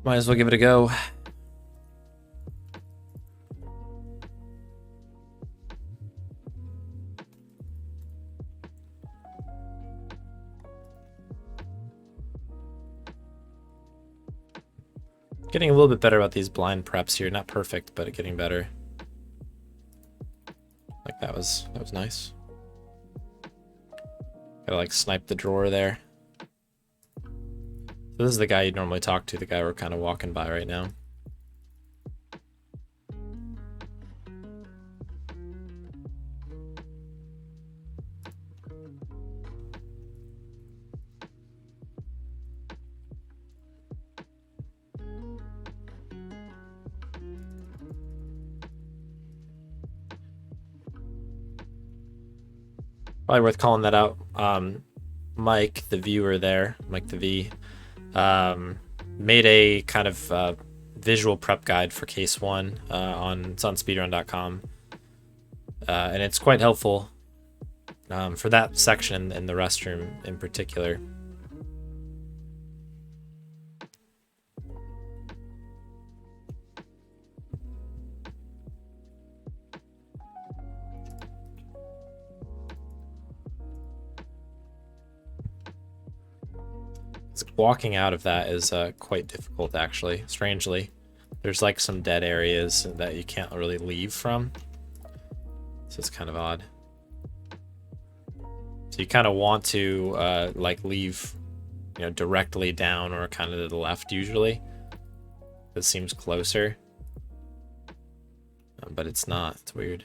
Might as well give it a go. Getting a little bit better about these blind preps here. Not perfect, but getting better. Like that was nice. Gotta like snipe the drawer there. So this is the guy you'd normally talk to, the guy we're kind of walking by right now. Probably worth calling that out. Mike, the viewer there, Mike the V, made a kind of visual prep guide for case one it's on speedrun.com. And it's quite helpful for that section in the restroom in particular. Walking out of that is quite difficult, actually. Strangely, there's like some dead areas that you can't really leave from, so it's kind of odd. So you kind of want to like leave, you know, directly down or kind of to the left usually. This seems closer, but it's not. It's weird.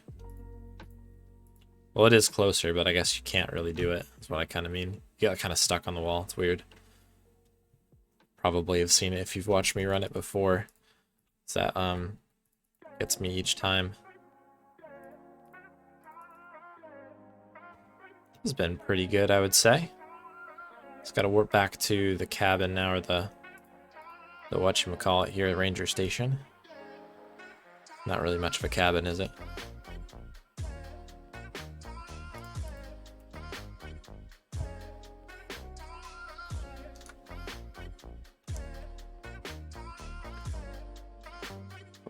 Well, it is closer, but I guess you can't really do it. That's what I kind of mean. You get kind of stuck on the wall. It's weird. Probably have seen it if you've watched me run it before. So that gets me each time. This has been pretty good, I would say. Just got to warp back to the cabin now, or the whatchamacallit here at Ranger Station. Not really much of a cabin, is it?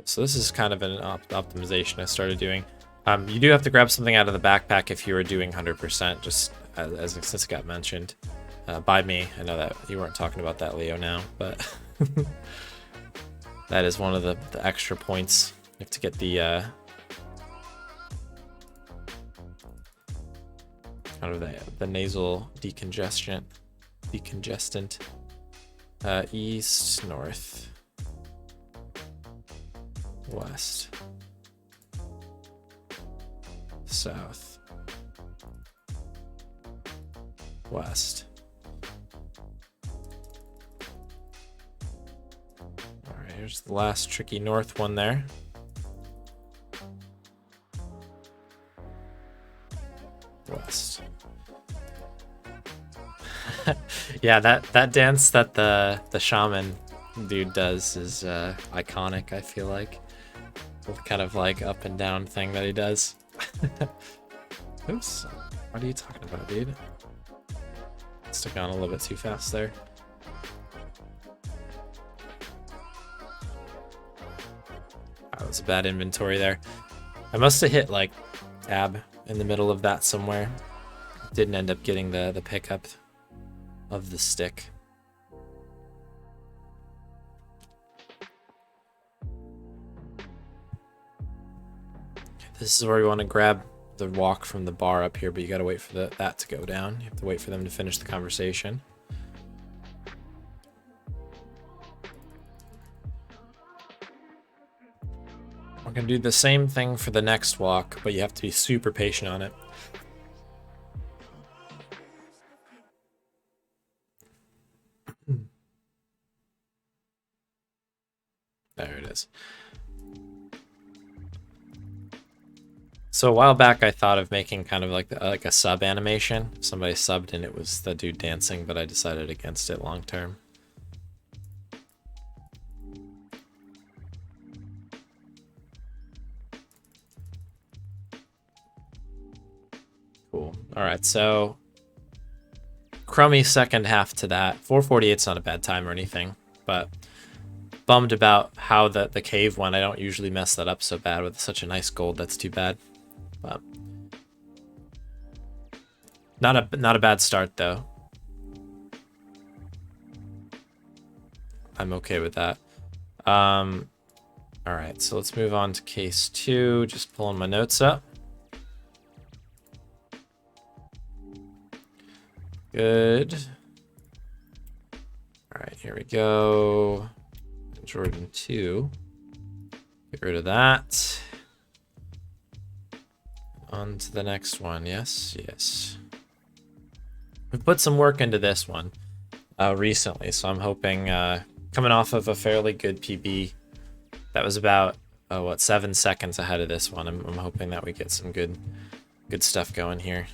So this is kind of an optimization I started doing. You do have to grab something out of the backpack if you are doing 100%, just as since it got mentioned by me. I know that you weren't talking about that, Leo, now, but that is one of the extra points. You have to get the kind of the nasal decongestant, east, north, west, south, west. All right, here's the last tricky north one there. West. Yeah, that dance that the shaman dude does is iconic, I feel like. Kind of like up and down thing that he does. Oops. What are you talking about, dude? Stuck on a little bit too fast there. That was a bad inventory there. I must have hit like tab in the middle of that somewhere. Didn't end up getting the pickup of the stick. This is where we want to grab the walk from the bar up here, but you got to wait for that to go down. You have to wait for them to finish the conversation. We're going to do the same thing for the next walk, but you have to be super patient on it. There it is. So a while back, I thought of making kind of like a sub animation. Somebody subbed and it was the dude dancing, but I decided against it long term. Cool. All right, so crummy second half to that. 4:48's not a bad time or anything, but bummed about how the cave went. I don't usually mess that up so bad with such a nice gold. That's too bad. But not a bad start though. I'm okay with that. All right, so let's move on to case 2. Just pulling my notes up. Good. All right, here we go. Jordan 2. Get rid of that. On to the next one. Yes, yes. We've put some work into this one recently, so I'm hoping, coming off of a fairly good PB, that was about, 7 seconds ahead of this one. I'm hoping that we get some good stuff going here.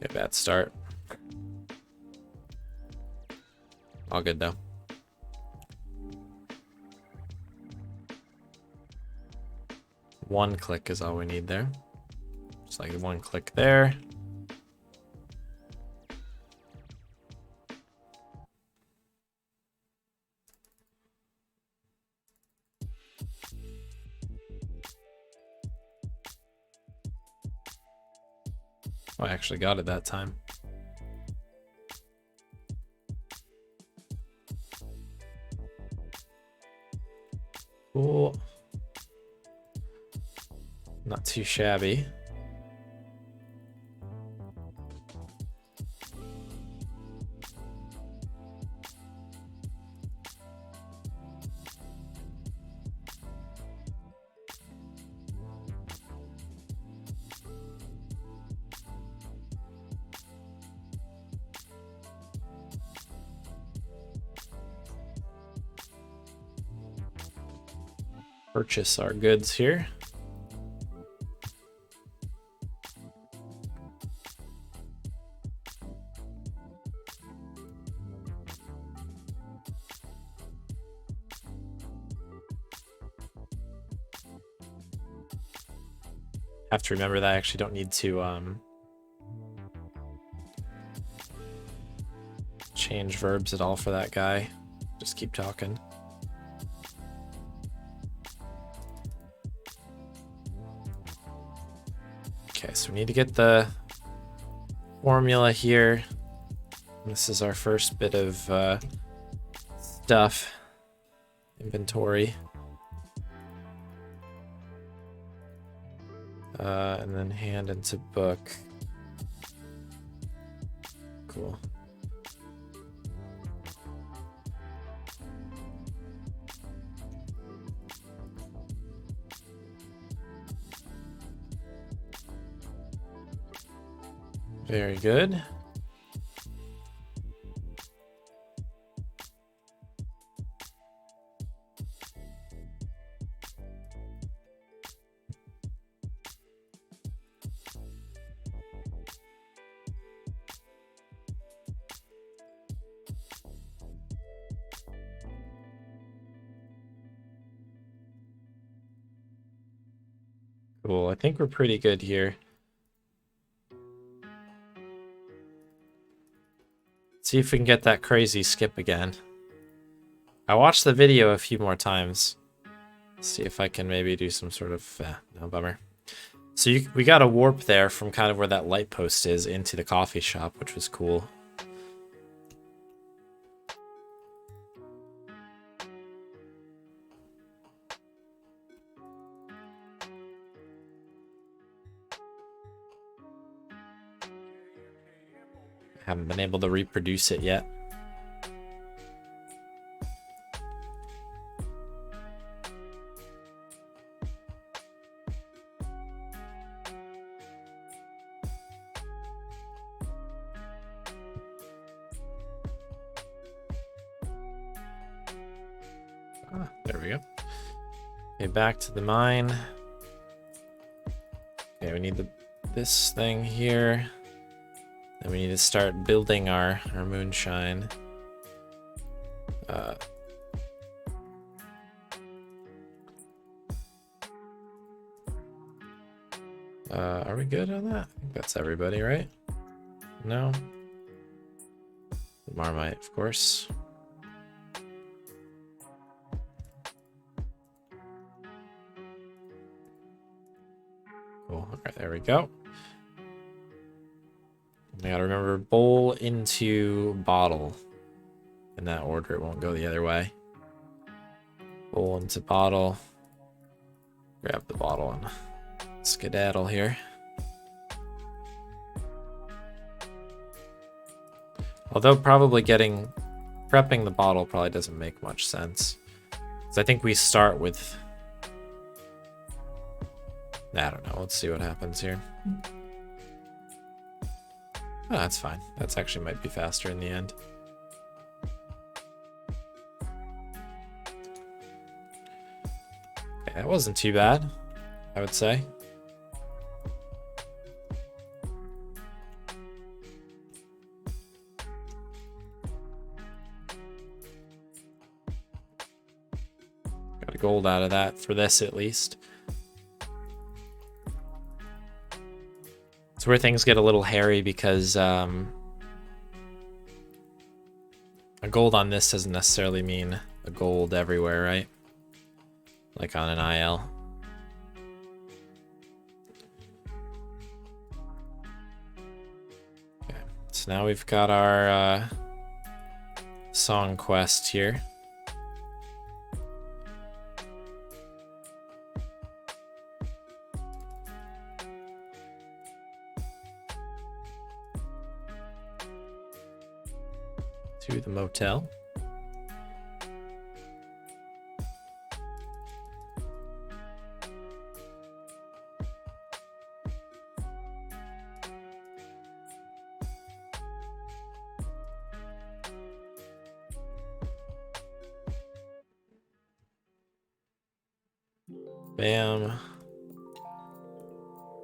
Okay, bad start. All good though. One click is all we need there. Just like one click there. Oh, I actually got it that time. Cool. Not too shabby. Purchase our goods here. Have to remember that I actually don't need to change verbs at all for that guy. Just keep talking. Okay, so we need to get the formula here. This is our first bit of stuff. Inventory. And then hand into book. Cool. Very good. Cool, I think we're pretty good here. See if we can get that crazy skip again. I watched the video a few more times. See if I can maybe do some sort of... no, bummer. So we got a warp there from kind of where that light post is into the coffee shop, which was cool. Haven't been able to reproduce it yet. Ah, there we go. Okay, back to the mine. Okay, we need this thing here. And we need to start building our moonshine. Are we good on that? I think that's everybody, right? No? Marmite, of course. Alright, there we go. I gotta remember bowl into bottle. In that order, it won't go the other way. Bowl into bottle. Grab the bottle and skedaddle here. Although probably prepping the bottle probably doesn't make much sense. Because I think we start with... I don't know. Let's see what happens here. Oh, that's fine. That's actually might be faster in the end. Okay, that wasn't too bad, I would say. Got a gold out of that for this at least. It's where things get a little hairy because a gold on this doesn't necessarily mean a gold everywhere, right? Like on an IL. Okay, so now we've got our song quest here. To the motel. Bam.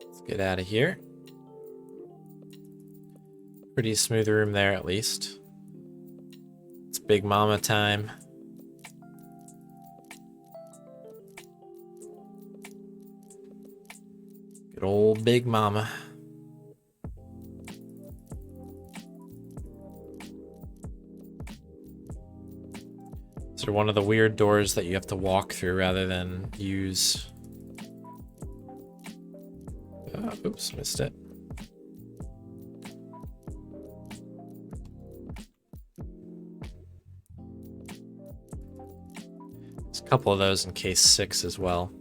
Let's get out of here. Pretty smooth room there at least. It's Big Mama time. Good old Big Mama. So one of the weird doors that you have to walk through rather than use. Oops, missed it. There's a couple of those in case 6 as well.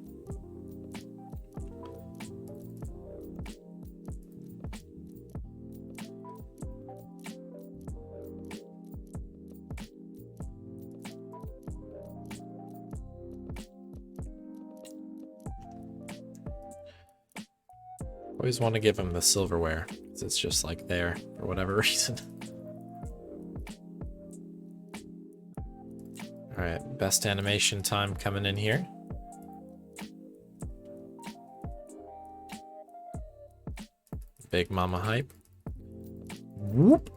Always want to give him the silverware, because it's just like there for whatever reason. Alright, best animation time coming in here. Big Mama hype. Whoop!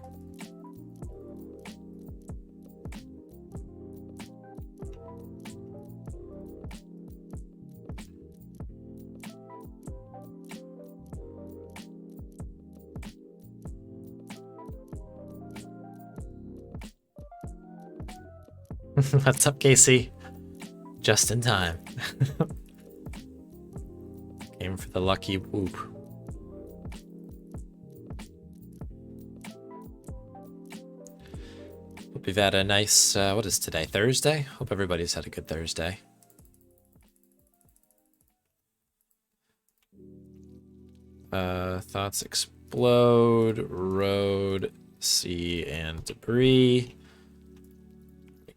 What's up, Casey? Just in time. Came for the lucky whoop. Hope you've had a nice, what is today? Thursday? Hope everybody's had a good Thursday. Thoughts explode, road, sea, and debris.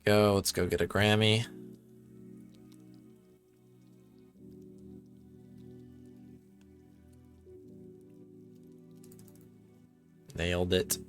Go, let's go get a Grammy. Nailed it.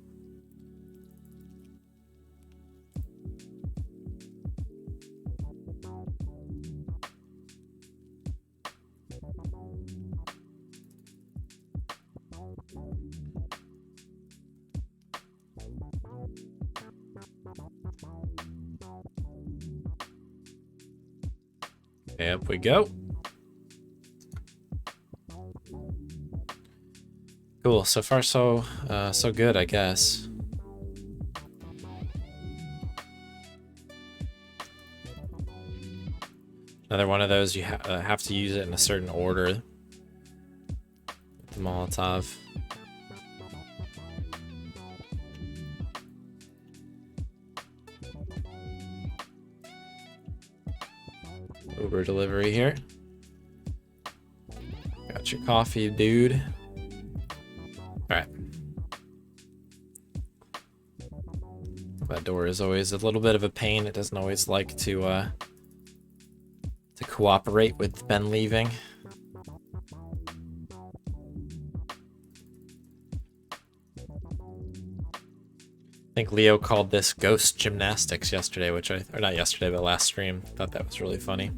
Okay, up we go. Cool. So far, so good, I guess. Another one of those you have to use it in a certain order. Molotov. Uber delivery here. Got your coffee, dude. Alright. That door is always a little bit of a pain. It doesn't always like to cooperate with Ben leaving. I think Leo called this ghost gymnastics yesterday, or not yesterday, but last stream. Thought that was really funny.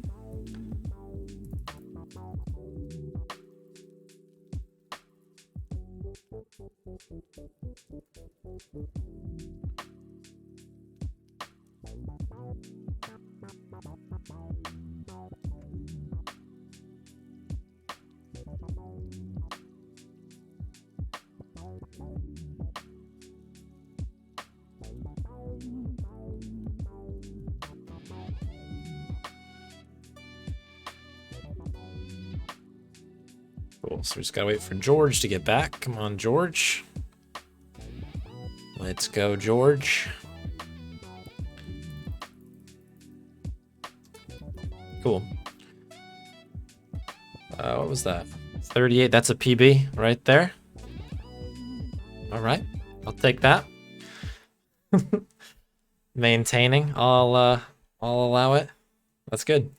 Cool, so we just gotta wait for George to get back. Come on, George. Let's go, George. Cool. What was that? 38, that's a PB right there. All right, I'll take that. Maintaining, I'll allow it. That's good.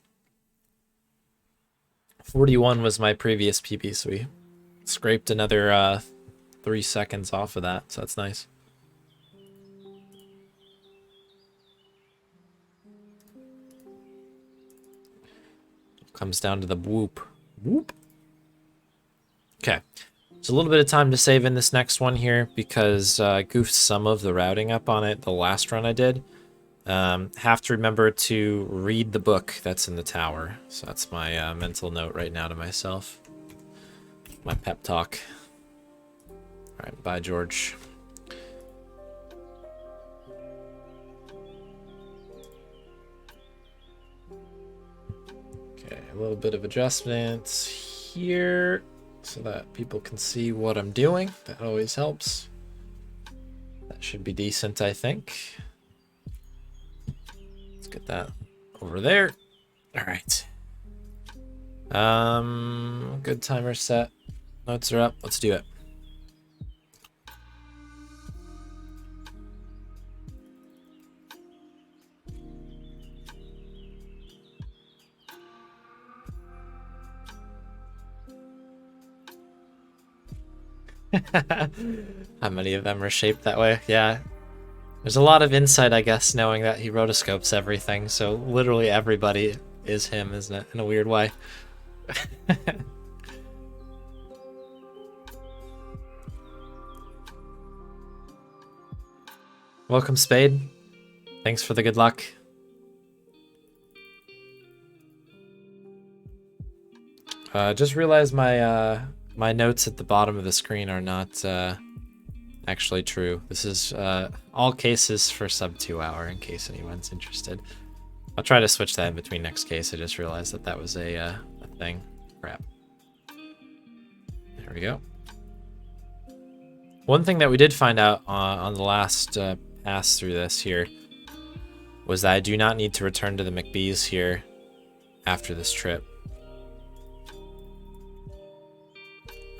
41 was my previous PB, so we scraped another 3 seconds off of that, so that's nice. Comes down to the whoop. Whoop. Okay. There's a little bit of time to save in this next one here because I goofed some of the routing up on it the last run I did. Have to remember to read the book that's in the tower. So that's my mental note right now to myself. My pep talk. Alright, bye, George. Okay, a little bit of adjustments here so that people can see what I'm doing. That always helps. That should be decent, I think. Let's get that over there. All right. Good timer set. Notes are up. Let's do it. How many of them are shaped that way? Yeah. There's a lot of insight, I guess, knowing that he rotoscopes everything, so literally everybody is him, isn't it? In a weird way. Welcome, Spade. Thanks for the good luck. Just realized my my notes at the bottom of the screen are not actually true. This is all cases for sub 2 hour in case anyone's interested. I'll try to switch that in between next case. I just realized that that was a thing. Crap. There we go. One thing that we did find out on the last pass through this here was that I do not need to return to the McBees here after this trip.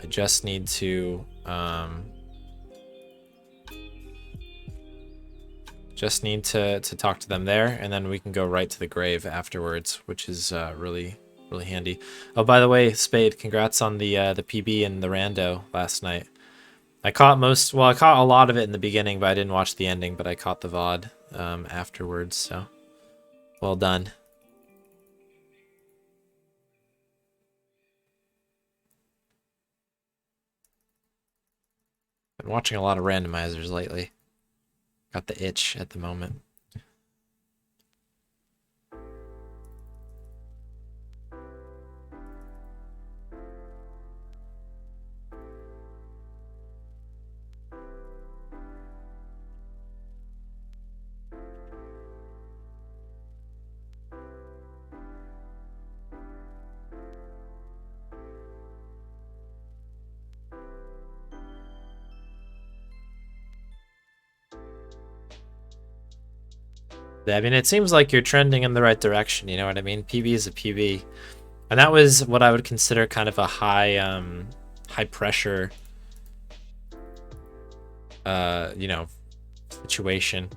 I just need to talk to them there, and then we can go right to the grave afterwards, which is really handy. Oh, by the way, Spade, congrats on the PB and the rando last night. I caught I caught a lot of it in the beginning, but I didn't watch the ending, but I caught the VOD afterwards, so well done. Been watching a lot of randomizers lately. Got the itch at the moment. I mean, it seems like you're trending in the right direction, you know what I mean? PB is a PB. And that was what I would consider kind of a high pressure, you know, situation.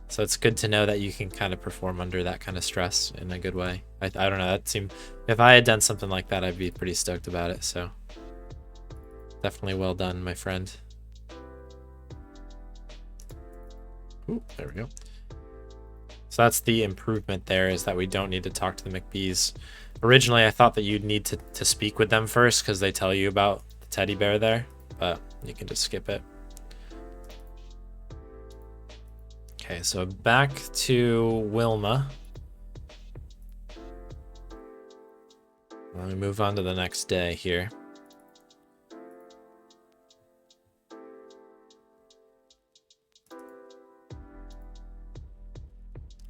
So it's good to know that you can kind of perform under that kind of stress in a good way. I don't know, that seemed, if I had done something like that, I'd be pretty stoked about it. So definitely well done, my friend. Ooh, there we go. So that's the improvement there, is that we don't need to talk to the McBees. Originally, I thought that you'd need to speak with them first because they tell you about the teddy bear there, but you can just skip it. Okay, so back to Wilma. Let me move on to the next day here.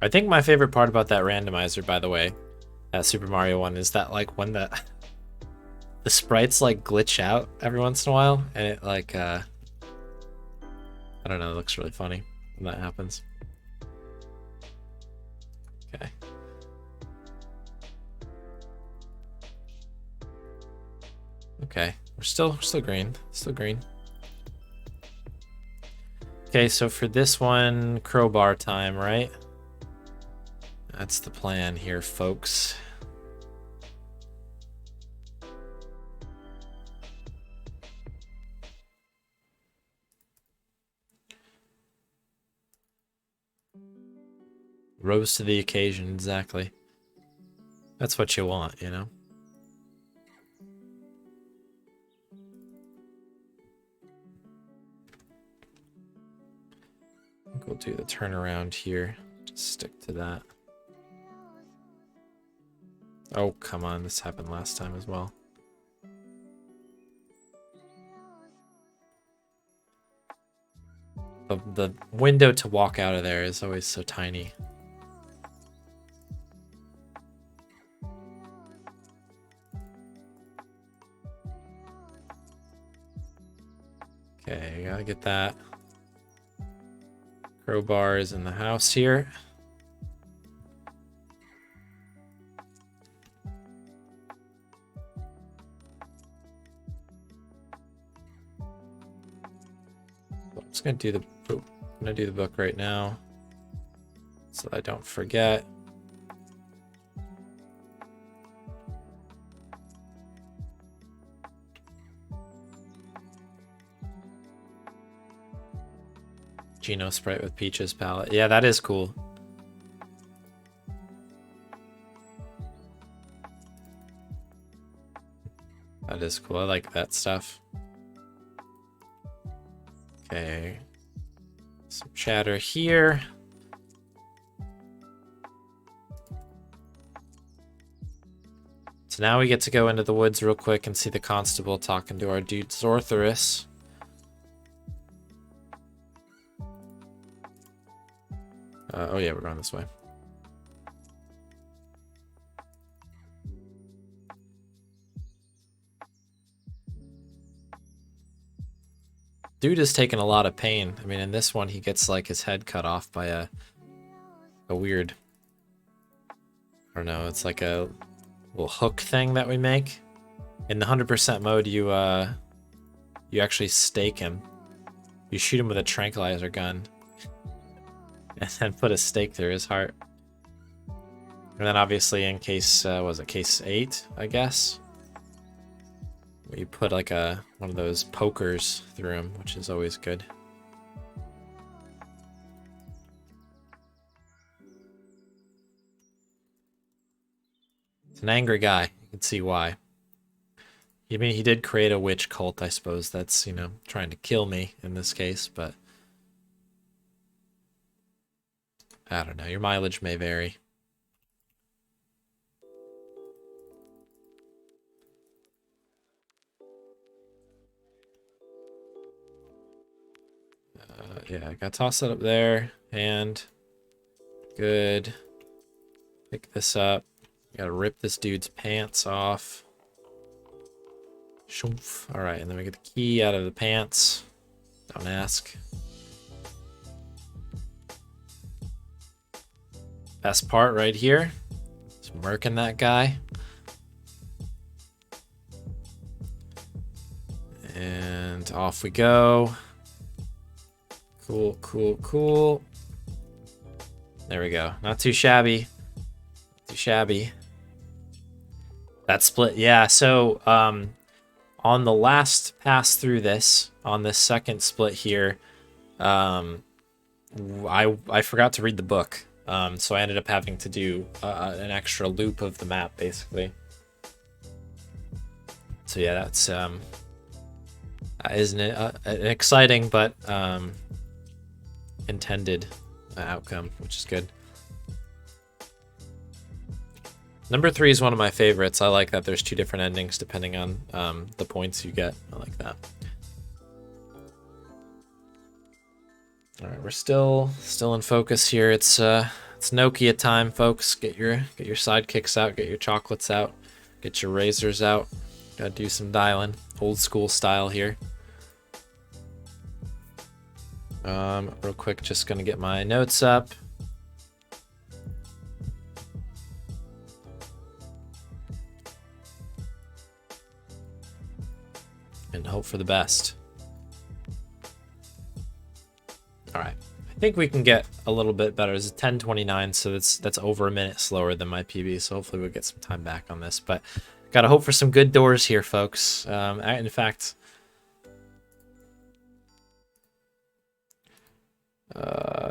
I think my favorite part about that randomizer, by the way, that Super Mario one, is that like when the sprites like glitch out every once in a while, and it like I don't know, it looks really funny when that happens. Okay. Okay, we're still green, still green. Okay, so for this one, crowbar time, right? That's the plan here, folks. Rose to the occasion, exactly. That's what you want, you know? I think we'll do the turnaround here. Just stick to that. Oh, come on. This happened last time as well. The window to walk out of there is always so tiny. Okay, gotta get that. Crowbar is in the house here. I'm just gonna do the book right now, so I don't forget. Geno Sprite with Peaches palette. Yeah, that is cool. That is cool. I like that stuff. Okay. Some chatter here. So now we get to go into the woods real quick and see the constable talking to our dude Zorthorus. Oh yeah, we're going this way. Dude is taking a lot of pain. I mean, in this one, he gets like his head cut off by a weird, I don't know, it's like a little hook thing that we make. In the 100% mode, you actually stake him. You shoot him with a tranquilizer gun. And then put a stake through his heart. And then obviously in case, was it case 8, I guess? You put like one of those pokers through him, which is always good. It's an angry guy. You can see why. I mean, he did create a witch cult, I suppose. That's, you know, trying to kill me in this case, but I don't know. Your mileage may vary. Yeah, I got to toss it up there, and good. Pick this up. Gotta rip this dude's pants off. Shoof. All right, and then we get the key out of the pants. Don't ask. Best part right here. Just murking that guy. And off we go. Cool, cool, cool. There we go. Not too shabby. Too shabby. That split, yeah. So on the last pass through this, on this second split here, I forgot to read the book. So I ended up having to do an extra loop of the map, basically. So yeah, that's isn't it an exciting but intended outcome, which is good. Number 3 is one of my favorites. I like that there's 2 different endings depending on the points you get. I like that. All right, we're still in focus here. It's Nokia time, folks. Get your sidekicks out, get your chocolates out, get your razors out. Gotta do some dialing, old school style here. Real quick, just gonna get my notes up. And hope for the best. All right, I think we can get a little bit better. It's 10:29, so that's over a minute slower than my PB. So hopefully we'll get some time back on this. But gotta hope for some good doors here, folks. In fact,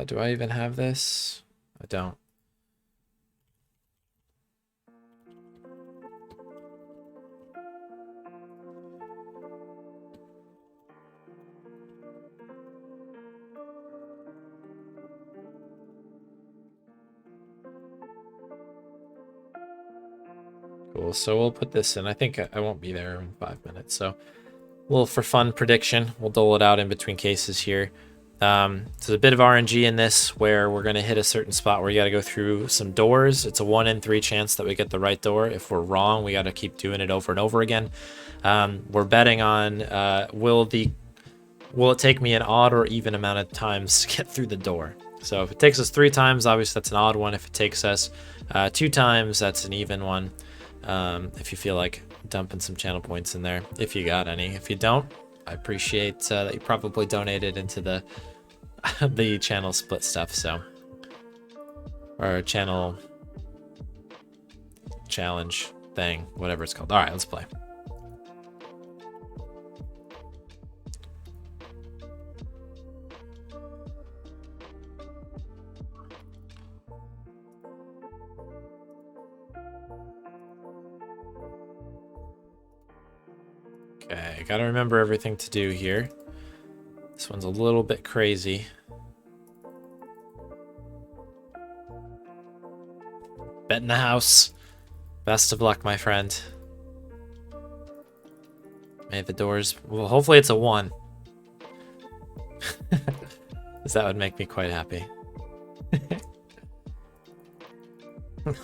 do I even have this? I don't. Cool, so we'll put this in. I think I won't be there in 5 minutes, so a little for fun prediction. We'll dole it out in between cases here. So there's a bit of RNG in this where we're going to hit a certain spot where you got to go through some doors. It's a 1 in 3 chance that we get the right door. If we're wrong, we got to keep doing it over and over again. We're betting on will it take me an odd or even amount of times to get through the door. So if it takes us 3 times, obviously that's an odd one. If it takes us 2 times, that's an even one. If you feel like dumping some channel points in there, if you got any. If you don't, I appreciate that you probably donated into the the channel split stuff, so, or channel challenge thing, whatever it's called. All right, let's play. Okay, gotta remember everything to do here. This one's a little bit crazy. Bet in the house. Best of luck, my friend. May the doors... Well, hopefully it's a 1. Because that would make me quite happy.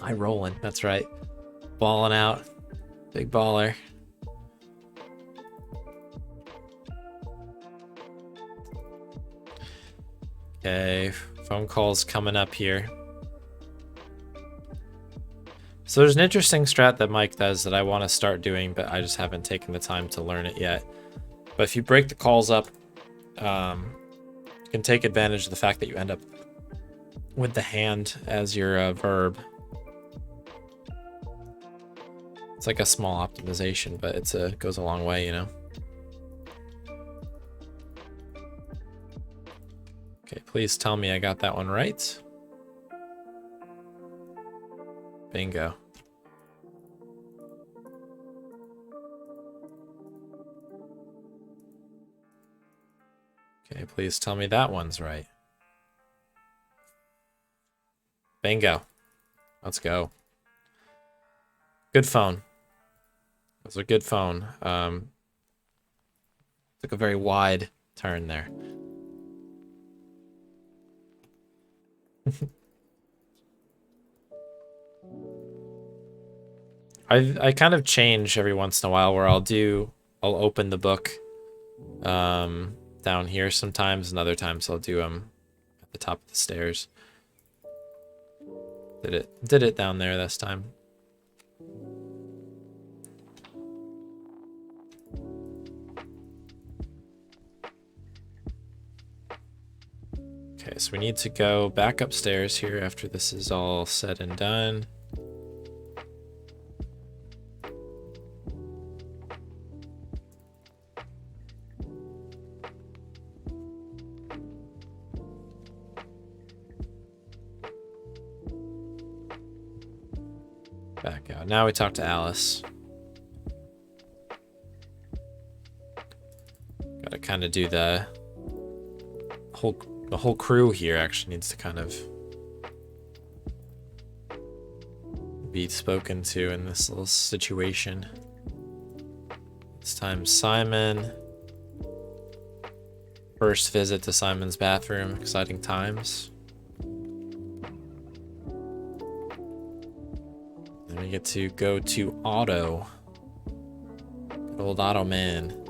High rolling, that's right. Balling out. Big baller. Okay, phone calls coming up here. So there's an interesting strat that Mike does that I want to start doing, but I just haven't taken the time to learn it yet. But if you break the calls up, you can take advantage of the fact that you end up with the hand as your verb. It's like a small optimization, but it goes a long way, you know? Okay, please tell me I got that one right. Bingo. Okay, please tell me that one's right. Bingo. Let's go. Good phone. That was a good phone. Took a very wide turn there. I kind of change every once in a while where I'll open the book down here sometimes, and other times I'll do them at the top of the stairs. Did it down there this time. Okay, so we need to go back upstairs here after this is all said and done. Back out. Now we talk to Alice. Gotta kind of do the whole crew here actually needs to kind of be spoken to in this little situation. This time Simon. First visit to Simon's bathroom. Exciting times. Then we get to go to Otto. Good old Otto man.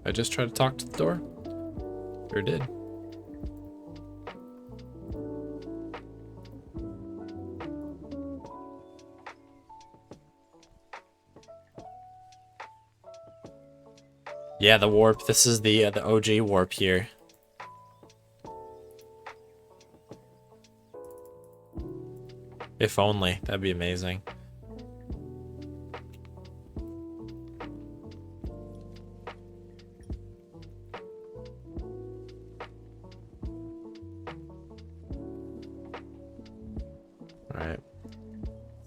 I just tried to talk to the door. Sure did. Yeah, the warp. This is the OG warp here. If only. That'd be amazing. Alright.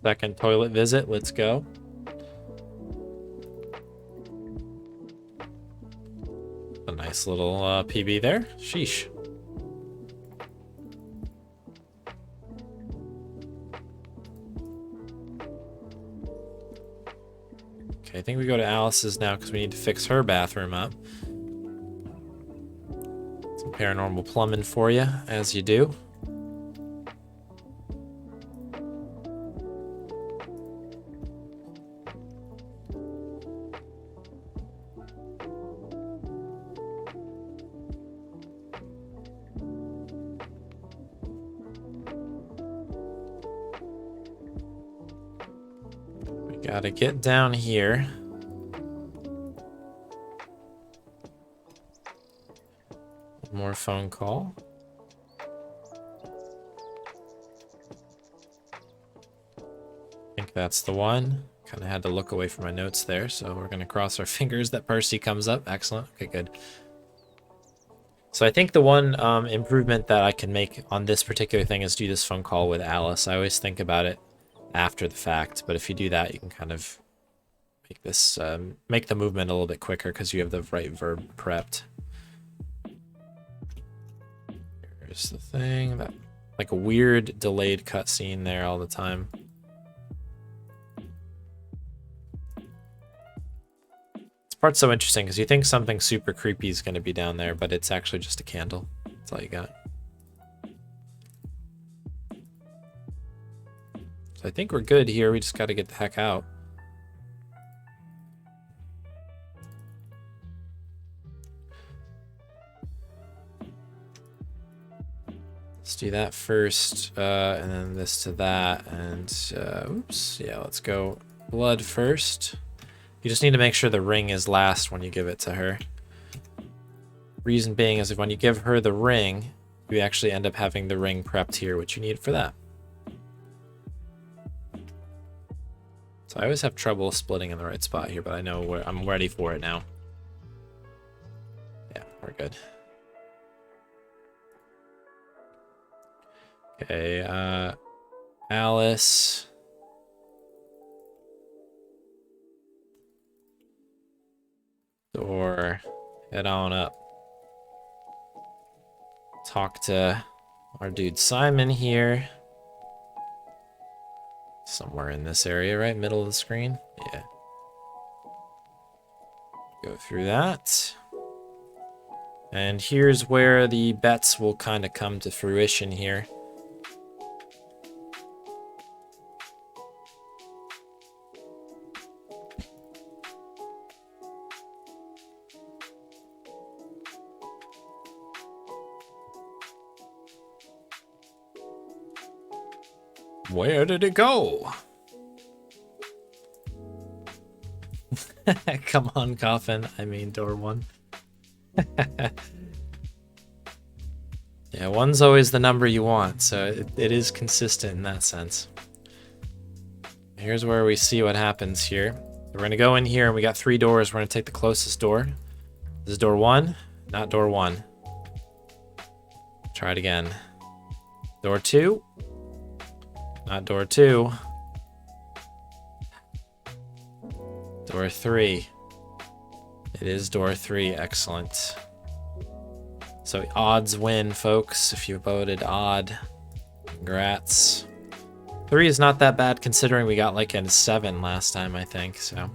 Second toilet visit. Let's go. A nice little PB there. Sheesh. Okay, I think we go to Alice's now because we need to fix her bathroom up. Some paranormal plumbing for you, as you do. Gotta get down here. One more phone call. I think that's the one. Kind of had to look away from my notes there, so we're gonna cross our fingers that Percy comes up. Excellent. Okay, good. So I think the one improvement that I can make on this particular thing is do this phone call with Alice. I always think about it after the fact, but if you do that, you can kind of make this make the movement a little bit quicker because you have the right verb prepped. Here's the thing, that like a weird delayed cutscene there all the time. This part's so interesting because you think something super creepy is going to be down there, but it's actually just a candle. That's all you got. So I think we're good here. We just got to get the heck out. Let's do that first, and then this to that, and oops, yeah, let's go blood first. You just need to make sure the ring is last when you give it to her. Reason being is if when you give her the ring, you actually end up having the ring prepped here, which you need for that. So I always have trouble splitting in the right spot here, but I know where I'm ready for it now. Yeah, we're good. Okay, Alice. Door. Head on up. Talk to our dude Simon here. Somewhere in this area, right? Middle of the screen? Yeah. Go through that. And here's where the bets will kind of come to fruition here. Where did it go? Come on, coffin. I mean, door 1. Yeah, 1's always the number you want, so it is consistent in that sense. Here's where we see what happens here. We're going to go in here, and we got 3 doors. We're going to take the closest door. This is door 1, not door 1. Try it again. Door 2, not door 2. Door 3. It is door 3. Excellent. So odds win, folks. If you voted odd, congrats. 3 is not that bad considering we got like a 7 last time, I think. So.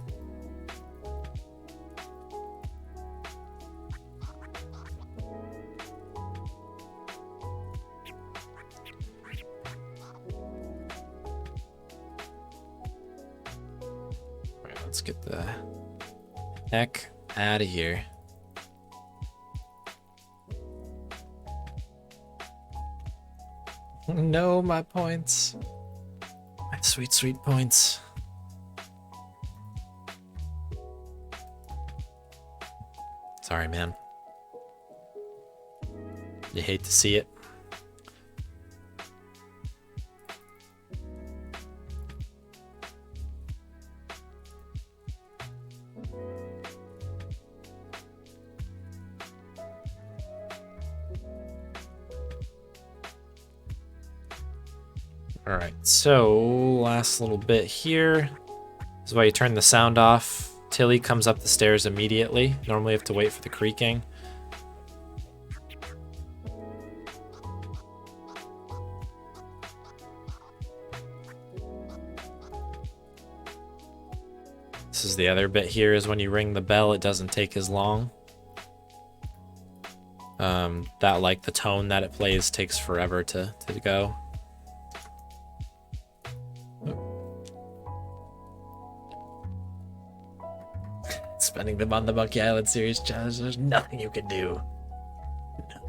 Alright, let's get the heck out of here. No, my points. My sweet, sweet points. Sorry, man. You hate to see it. Alright, so last little bit here. This is why you turn the sound off. Tilly comes up the stairs immediately. Normally you have to wait for the creaking. This is the other bit here, is when you ring the bell, it doesn't take as long. That, like, the tone that it plays takes forever to go. Spending them on the Monkey Island series challenge, there's nothing you can do. Nothing.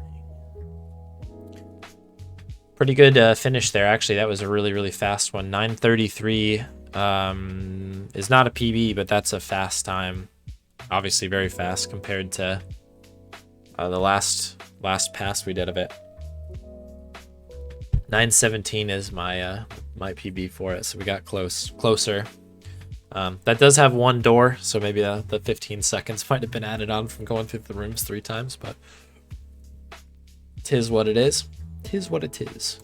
Pretty good finish there, actually. That was a really, really fast one. 9:33 is not a PB, but that's a fast time. Obviously very fast compared to the last pass we did of it. 9:17 is my my PB for it, so we got closer. That does have 1 door, so maybe the 15 seconds might have been added on from going through the rooms 3 times, but tis what it is. Tis what it is.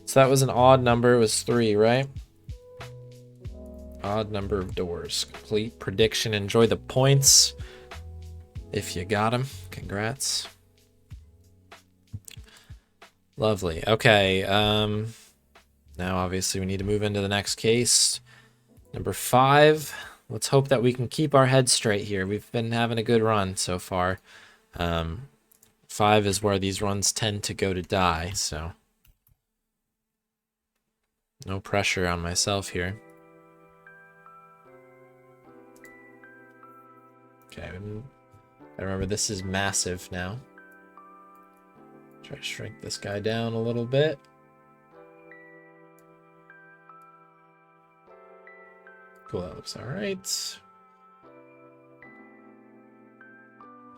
So that was an odd number. It was 3, right? Odd number of doors. Complete prediction. Enjoy the points. If you got them, congrats. Lovely. Okay. Now, obviously, we need to move into the next case. Number 5. Let's hope that we can keep our heads straight here. We've been having a good run so far. 5 is where these runs tend to go to die, so no pressure on myself here. Okay, I remember this is massive now. Try to shrink this guy down a little bit. Cool, that looks all right.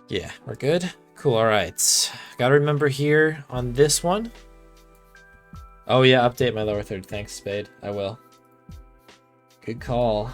Yeah, we're good. Cool, all right. Gotta remember here on this one. Oh yeah, update my lower third. Thanks, Spade. I will. Good call.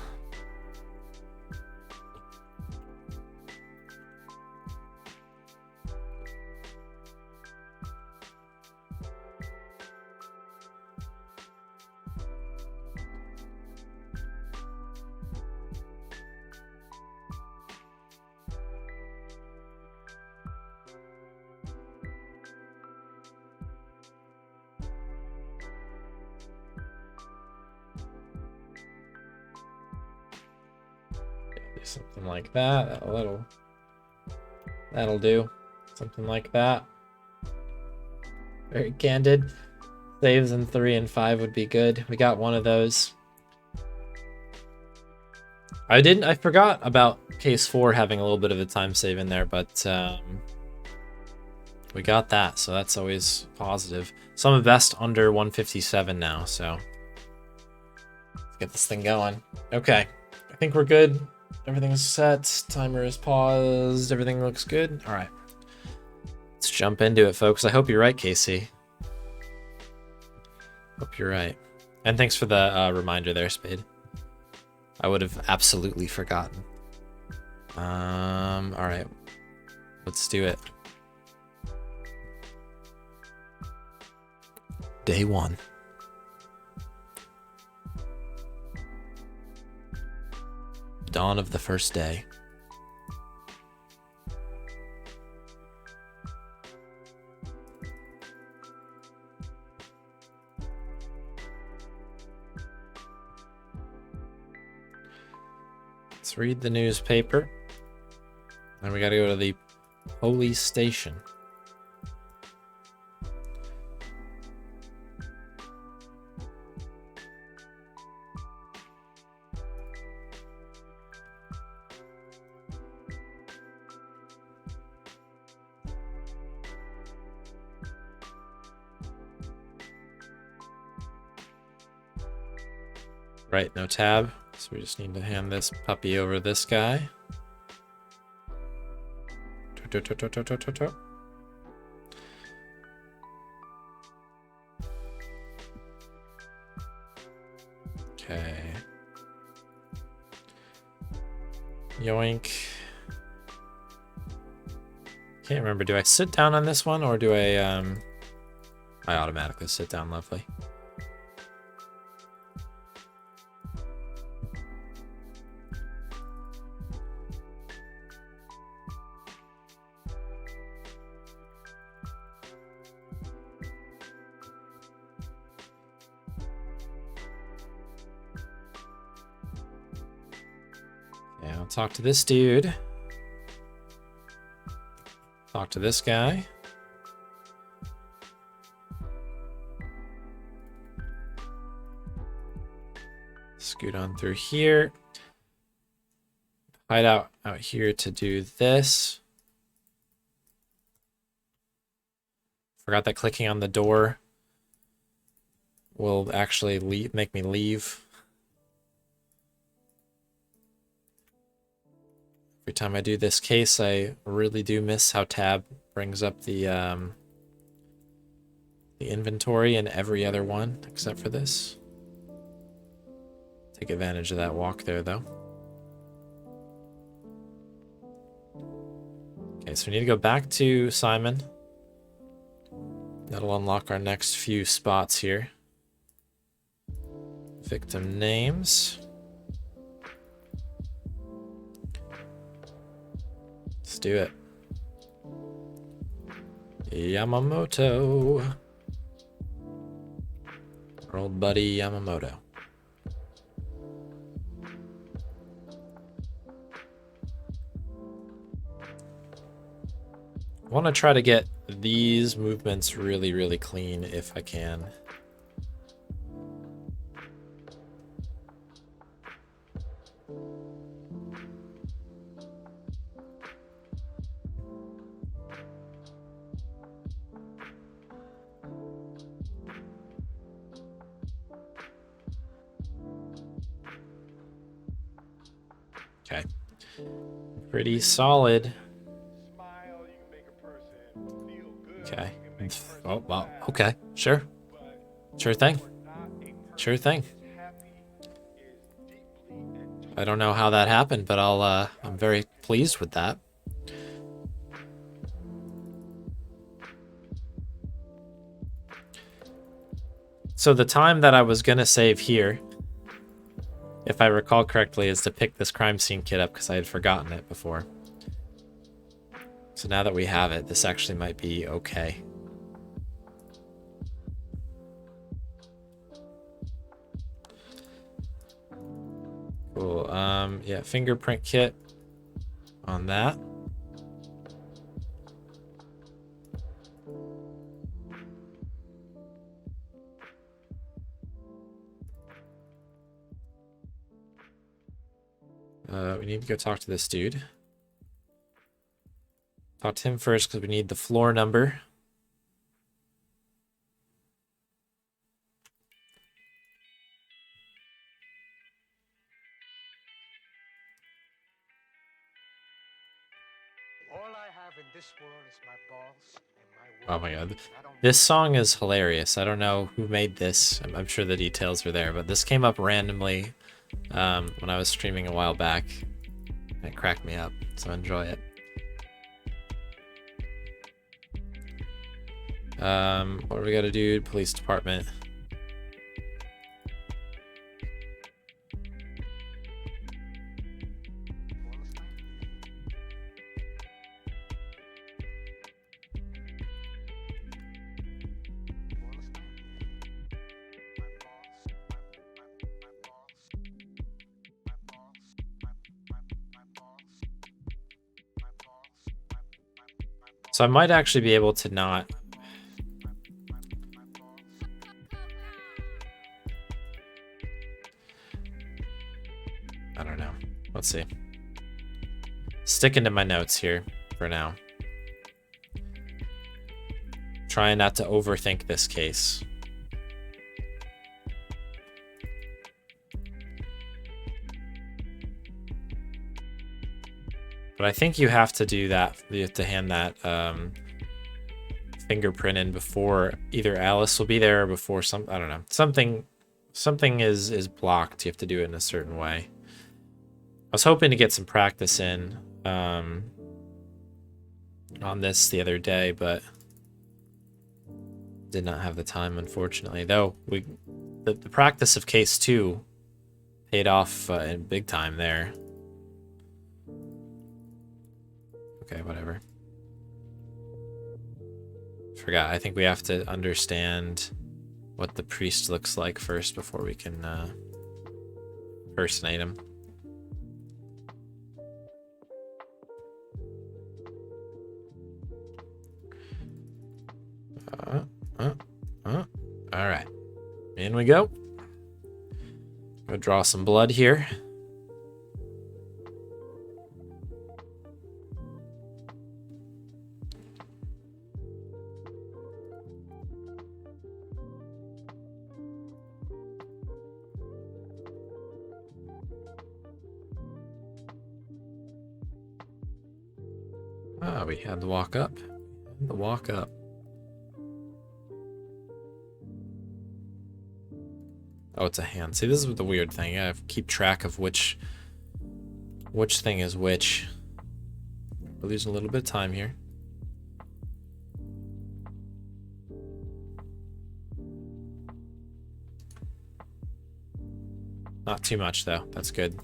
Something like that. That'll do. Something like that. Very candid. Saves in 3 and 5 would be good. We got one of those. I forgot about case 4 having a little bit of a time save in there, but we got that, so that's always positive. So I'm best under 157 now, so Get this thing going. Okay. I think we're good. Everything's set. Timer is paused. Everything looks good. All right. Let's jump into it, folks. I hope you're right, Casey. Hope you're right. And thanks for the reminder there, Spade. I would have absolutely forgotten. All right. Let's do it. Day 1. Dawn of the first day. Let's read the newspaper. Then we gotta go to the police station. Right, no tab. So we just need to hand this puppy over this guy. Okay. Yoink. Can't remember. Do I sit down on this one or do I automatically sit down? Lovely. Yeah, I'll talk to this dude. Talk to this guy. Scoot on through here. Hide out here to do this. Forgot that clicking on the door will actually make me leave. Every time I do this case, I really do miss how tab brings up the inventory in every other one except for this. Take advantage of that walk there, though. Okay, so we need to go back to Simon. That'll unlock our next few spots here. Victim names. Let's do it. Yamamoto. Our old buddy Yamamoto. I want to try to get these movements really, really clean if I can. Okay. Pretty solid. Okay. Oh, wow. Okay. Sure. Sure thing. Sure thing. I don't know how that happened, but I'm very pleased with that. So the time that I was gonna save here, if I recall correctly, is to pick this crime scene kit up because I had forgotten it before. So now that we have it, this actually might be okay. Cool. Yeah, fingerprint kit on that. We need to go talk to this dude. Talk to him first because we need the floor number. Oh my god. This song is hilarious. I don't know who made this. I'm sure the details are there, but this came up randomly when I was streaming a while back. And it cracked me up, so enjoy it. What do we gotta do? Police department. So I might actually be able to not... I don't know. Let's see. Sticking to my notes here for now. Trying not to overthink this case. But I think you have to do that. You have to hand that fingerprint in before either Alice will be there or before some... I don't know. Something is blocked. You have to do it in a certain way. I was hoping to get some practice in on this the other day, but did not have the time, unfortunately. Though the practice of case 2 paid off in big time there. Okay, whatever. Forgot. I think we have to understand what the priest looks like first before we can impersonate him. All right, in we go. Go draw some blood here. Ah, we had to walk up. The walk up. Oh, it's a hand. See, this is the weird thing. I have to keep track of which thing is which. We're losing a little bit of time here. Not too much, though. That's good.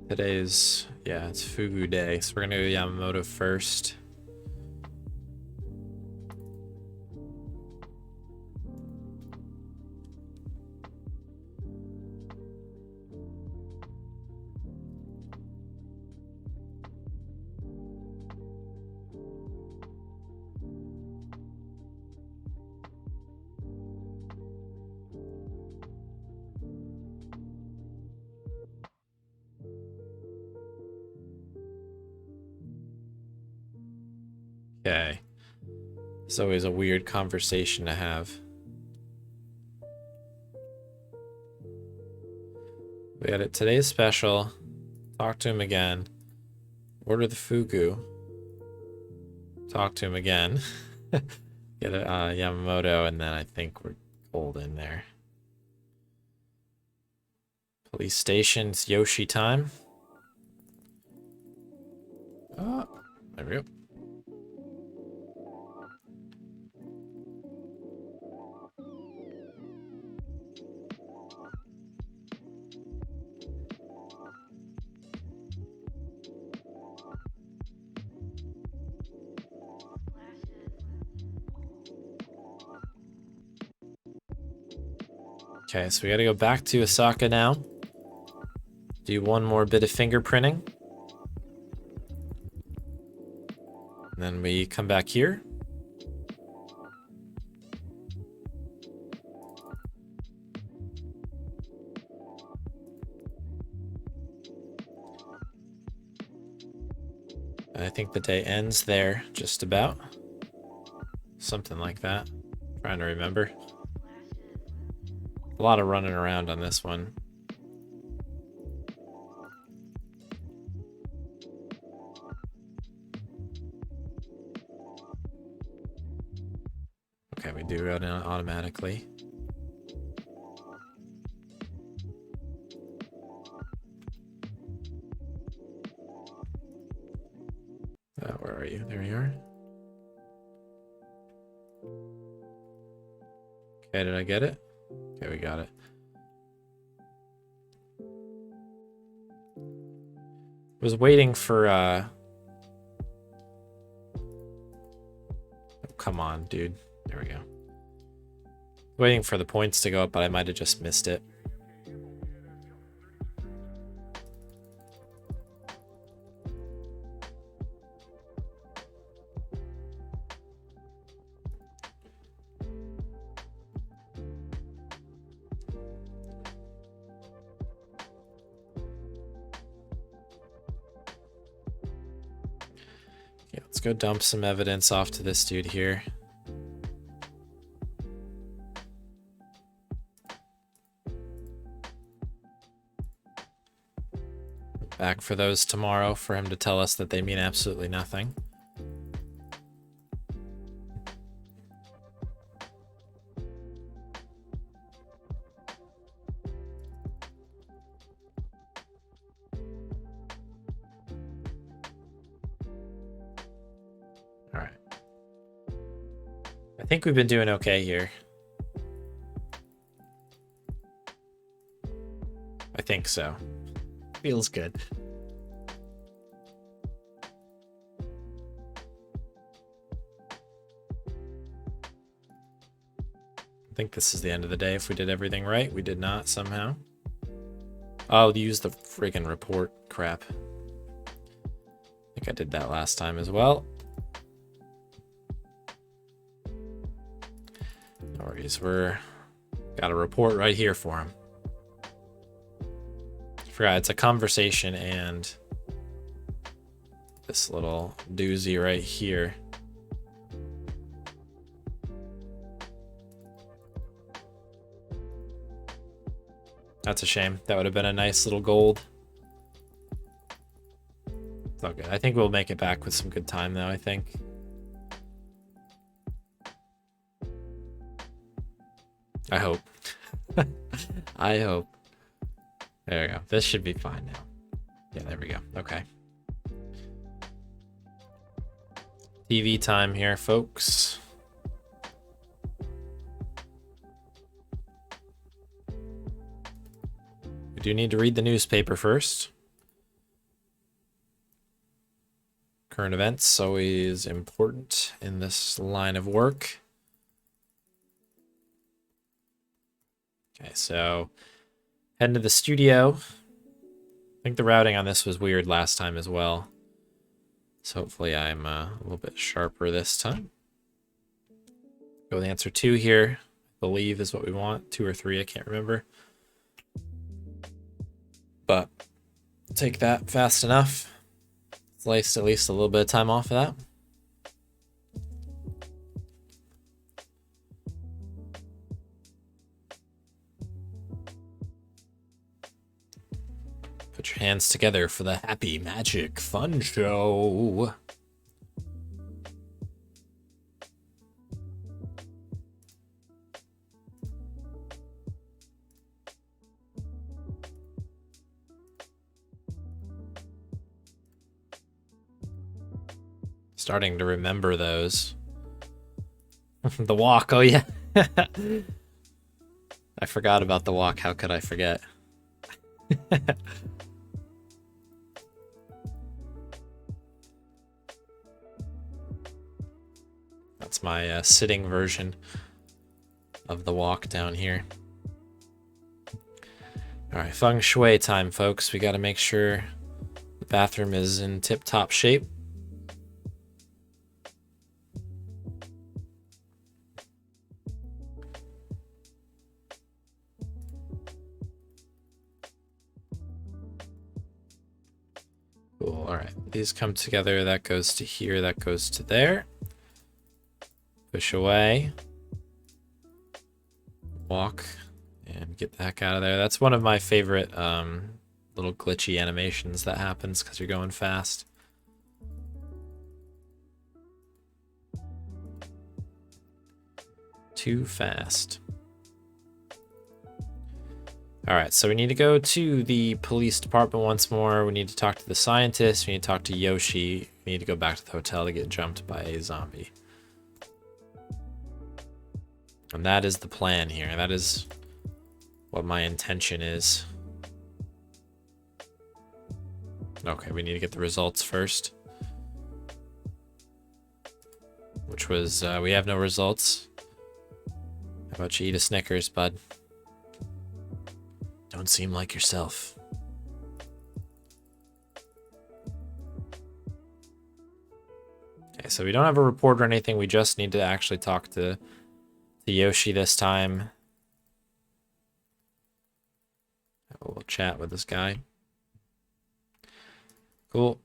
Today's, yeah, it's Fugu Day, so we're gonna go Yamamoto first. Okay. It's always a weird conversation to have. We got it. Today's special. Talk to him again. Order the fugu. Talk to him again. Get a Yamamoto, and then I think we're golden there. Police station. It's Yoshi time. Oh, there we go. Okay, so we gotta go back to Osaka now. Do one more bit of fingerprinting. And then we come back here. I think the day ends there, just about. Something like that. Trying to remember. A lot of running around on this one. Okay, we do it automatically. Where are you? There you are. Okay, did I get it? Okay, we got it. Was waiting for oh, come on, dude. There we go. Waiting for the points to go up, but I might have just missed it. Yeah, let's go dump some evidence off to this dude here. Back for those tomorrow for him to tell us that they mean absolutely nothing. All right. I think we've been doing okay here. I think so. Feels good. I think this is the end of the day if we did everything right. We did not somehow. I'll use the friggin' report crap. I think I did that last time as well. No worries, got a report right here for him. Forgot it's a conversation and this little doozy right here. That's a shame. That would have been a nice little gold. It's all good. I think we'll make it back with some good time though, I think. I hope. I hope. There we go. This should be fine now. Yeah, there we go. Okay. TV time here, folks. We do need to read the newspaper first. Current events always important in this line of work. Okay, so heading to the studio. I think the routing on this was weird last time as well. So hopefully I'm a little bit sharper this time. Go with answer 2 here. I believe is what we want. 2 or 3, I can't remember. But take that fast enough. Slice at least a little bit of time off of that. Put your hands together for the Happy Magic Fun Show. Starting to remember those. The walk, oh yeah. I forgot about the walk. How could I forget? That's my sitting version of the walk down here. All right, feng shui time, folks. We got to make sure the bathroom is in tip-top shape. Cool. All right. These come together. That goes to here. That goes to there. Push away. Walk. And get the heck out of there. That's one of my favorite little glitchy animations that happens because you're going fast. Too fast. Alright, so we need to go to the police department once more. We need to talk to the scientist. We need to talk to Yoshi. We need to go back to the hotel to get jumped by a zombie. And that is the plan here. That is what my intention is. Okay, we need to get the results first. Which was, we have no results. How about you eat a Snickers, bud? Don't seem like yourself. Okay, so we don't have a report or anything. We just need to actually talk to Yoshi this time. Have a little chat with this guy. Cool.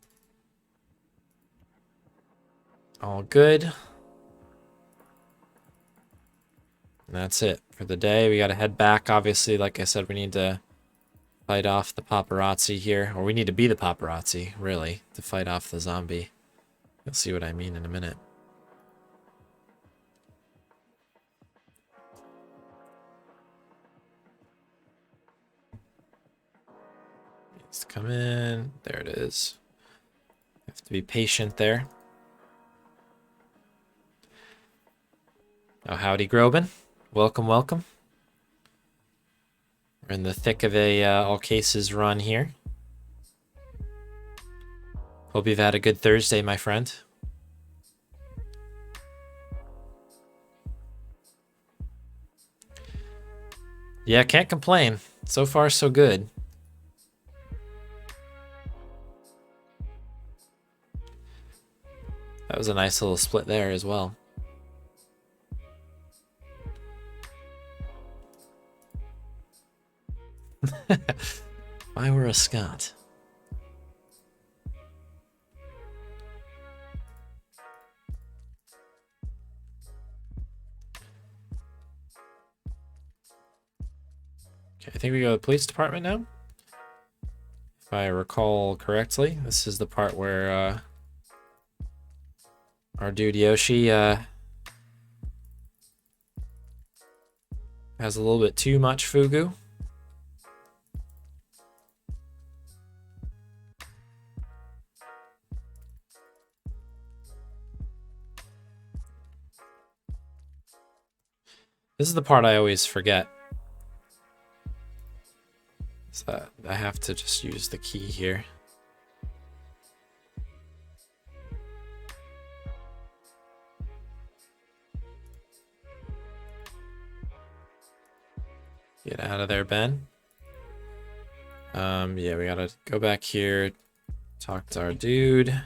All good. And that's it for the day. We got to head back. Obviously, like I said, we need to fight off the paparazzi here. Or we need to be the paparazzi, really, to fight off the zombie. You'll see what I mean in a minute. Needs to come in. There it is. Have to be patient there. Oh, howdy, Groban. Welcome, welcome. We're in the thick of a all cases run here. Hope you've had a good Thursday, my friend. Yeah, can't complain. So far, so good. That was a nice little split there as well. If I were a Scot. Okay, I think we go to the police department now. If I recall correctly, this is the part where our dude Yoshi has a little bit too much fugu. This is the part I always forget. So I have to just use the key here. Get out of there, Ben. Yeah, we gotta go back here, talk to our dude.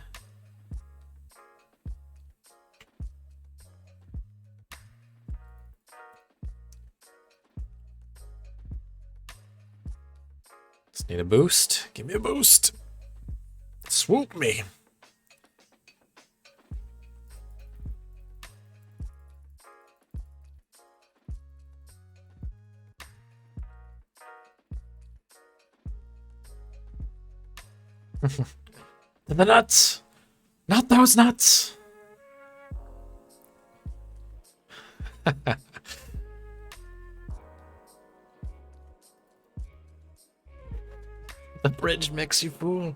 Just need a boost. Give me a boost. Swoop me. The nuts! Not those nuts! The bridge mix, you fool.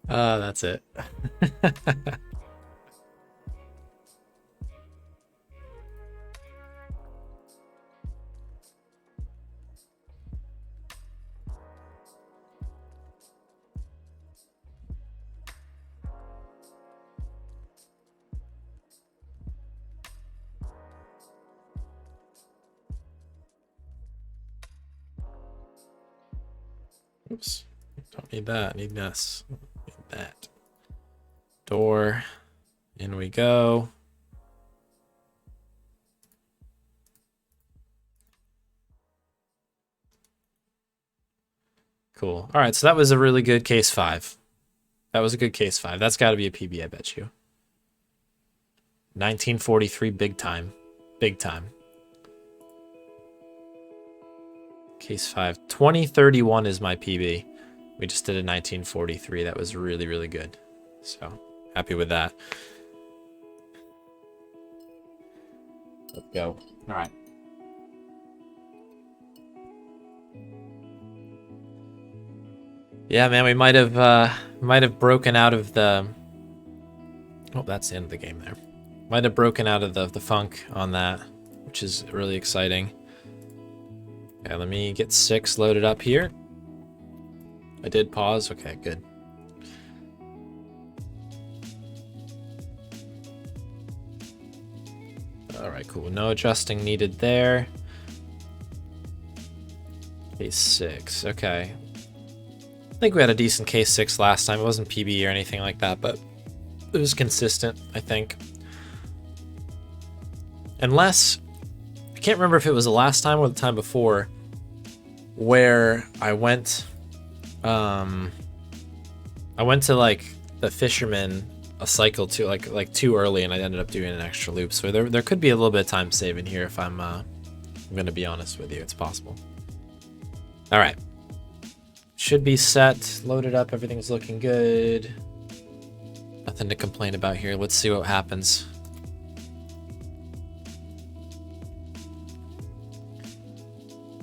That's it. Oops. Don't need that. Need this. Need that. Door. In we go. Cool. All right, so that was a really good case 5. That was a good case 5. That's got to be a PB, I bet you. 1943, big time. Big time. Case 5. 2031 is my PB. We just did a 1943. That was really, really good. So, happy with that. Let's go. All right. Yeah, man, we might have broken out of the... Oh, that's the end of the game there. Might have broken out of the funk on that, which is really exciting. Okay, let me get 6 loaded up here. I did pause. Okay, good. All right, cool. No adjusting needed there. Case 6. Okay. I think we had a decent case 6 last time. It wasn't PB or anything like that, but it was consistent, I think. Unless, I can't remember if it was the last time or the time before, where I went to like the fisherman a cycle too, like too early, and I ended up doing an extra loop. So there could be a little bit of time saving here if I'm gonna be honest with you. It's possible. All right, should be set, loaded up. Everything's looking good. Nothing to complain about here. Let's see what happens.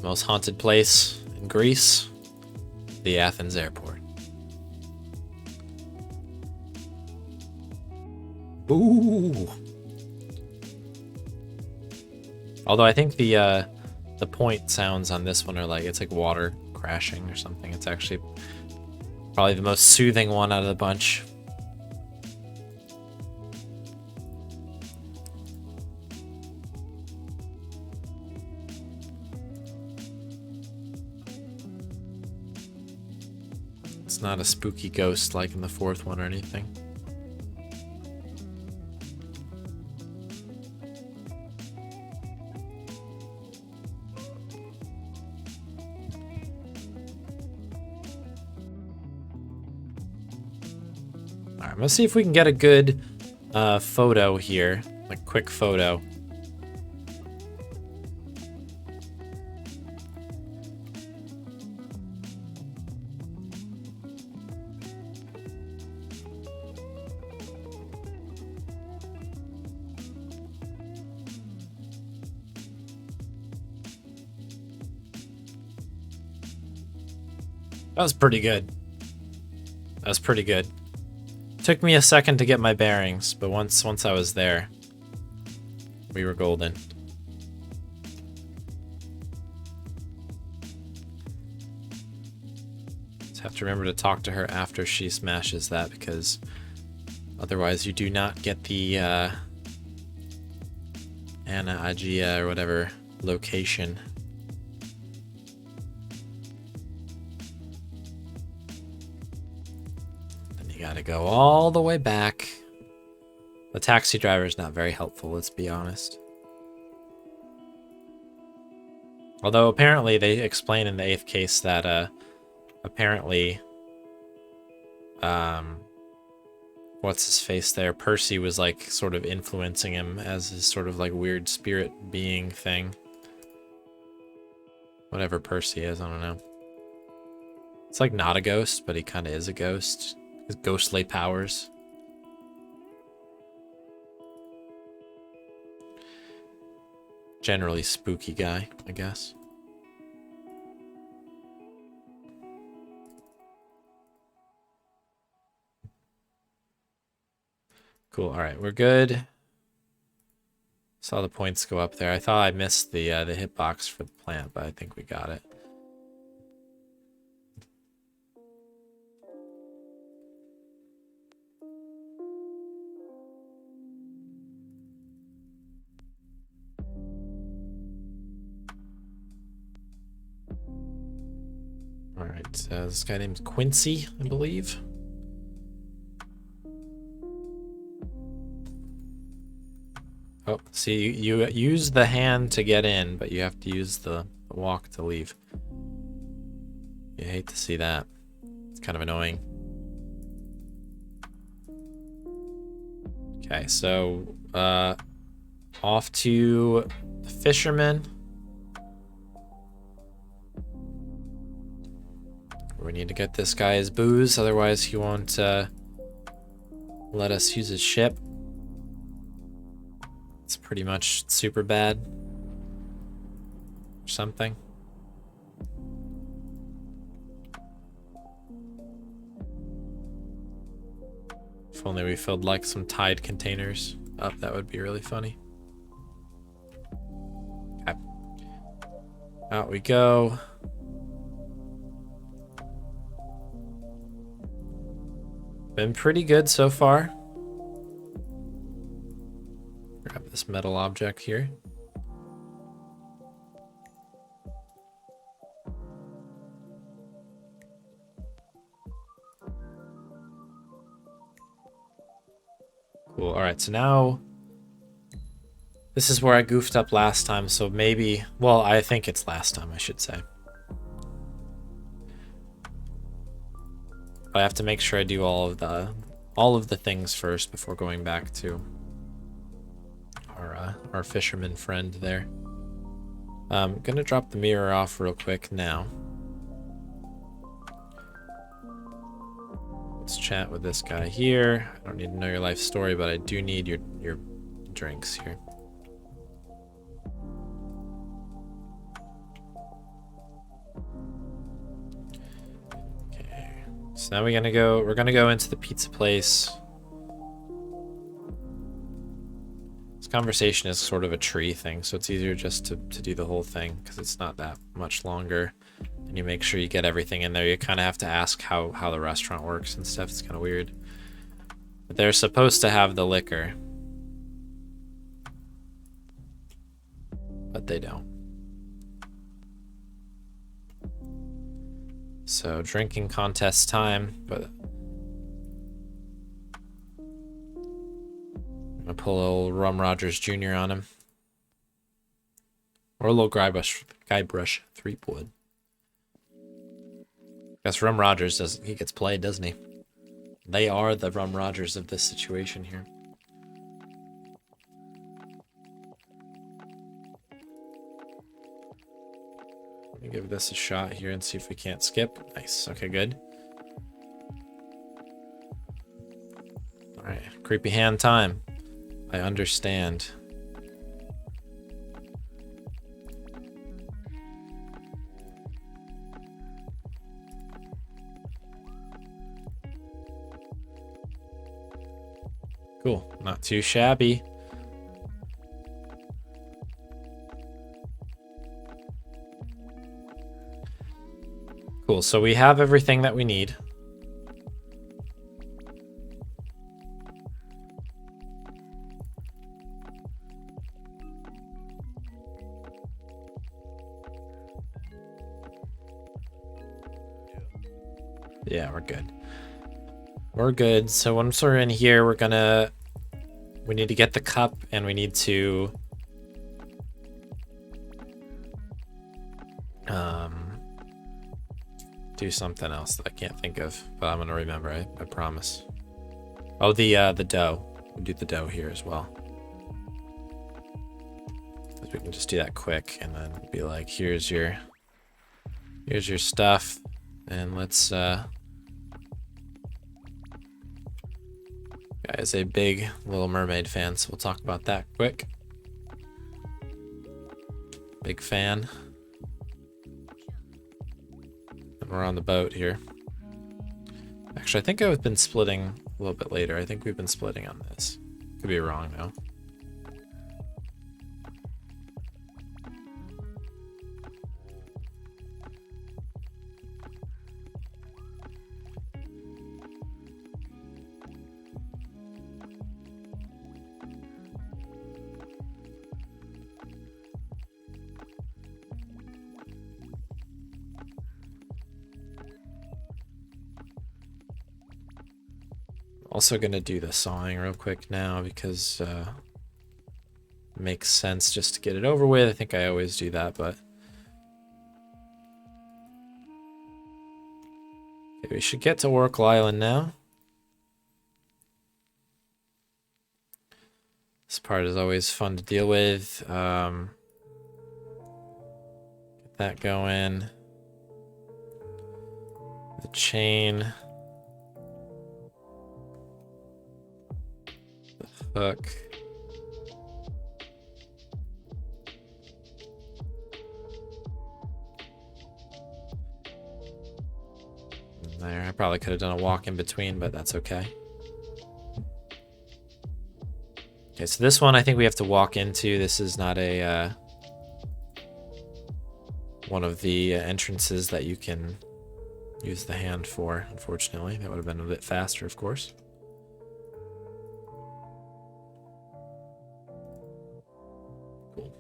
Most haunted place in Greece, the Athens airport. Ooh. Although I think the point sounds on this one are like, it's like water crashing or something. It's actually probably the most soothing one out of the bunch. It's not a spooky ghost like in the 4th one or anything. All right, let's see if we can get a good photo here, like quick photo. That was pretty good. That was pretty good. Took me a second to get my bearings, but once I was there, we were golden. Just have to remember to talk to her after she smashes that, because otherwise you do not get the Anna Agia or whatever location. Gotta go all the way back. The taxi driver is not very helpful, let's be honest. Although apparently they explain in the 8th case that apparently what's his face there, Percy was like sort of influencing him as his sort of like weird spirit being thing. Whatever Percy is, I don't know. It's like not a ghost, but he kind of is a ghost. His ghostly powers. Generally spooky guy, I guess. Cool, alright, we're good. Saw the points go up there. I thought I missed the hitbox for the plant, but I think we got it. Alright, this guy named Quincy, I believe. Oh, see, you use the hand to get in, but you have to use the walk to leave. You hate to see that. It's kind of annoying. Okay, so off to the fisherman. We need to get this guy his booze, otherwise he won't let us use his ship. It's pretty much super bad. Or something. If only we filled like some Tide containers up, that would be really funny. Okay. Out we go. Been pretty good so far. Grab this metal object here. Cool. All right, so now this is where I goofed up last time, so maybe, well, I think it's last time, I should say. But I have to make sure I do all of the things first before going back to our fisherman friend there. I'm gonna drop the mirror off real quick now. Let's chat with this guy here. I don't need to know your life story, but I do need your drinks here. Okay. So now we're gonna go into the pizza place. This conversation is sort of a tree thing, so it's easier just to do the whole thing because it's not that much longer. And you make sure you get everything in there. You kind of have to ask how the restaurant works and stuff. It's kind of weird. But they're supposed to have the liquor. But they don't. So drinking contest time, but I'm gonna pull a little Rum Rogers Jr. on him. Or a little Guybrush Threepwood. Guess Rum Rogers he gets played, doesn't he? They are the Rum Rogers of this situation here. Let me give this a shot here and see if we can't skip. Nice. Okay, good. Alright, creepy hand time. I understand. Cool, not too shabby. Cool, so we have everything that we need. Yeah, we're good. We're good. So once we're in here, we need to get the cup and we need to do something else that I can't think of, but I'm gonna remember, I promise. Oh, the dough. We'll do the dough here as well. So we can just do that quick and then be like, here's your stuff, and let's guy is a big Little Mermaid fan, so we'll talk about that quick. Big fan. And we're on the boat here. Actually, I think I've been splitting a little bit later. I think we've been splitting on this. Could be wrong though. Also gonna do the sawing real quick now because it makes sense just to get it over with. I think I always do that, but okay, we should get to Oracle Island now. part is always fun to deal with. Get that going. The chain. The hook. There, I probably could have done a walk in between, but that's okay. Okay, so this one I think we have to walk into. This is not a one of the entrances that you can use the hand for, unfortunately. That would have been a bit faster, of course. Cool.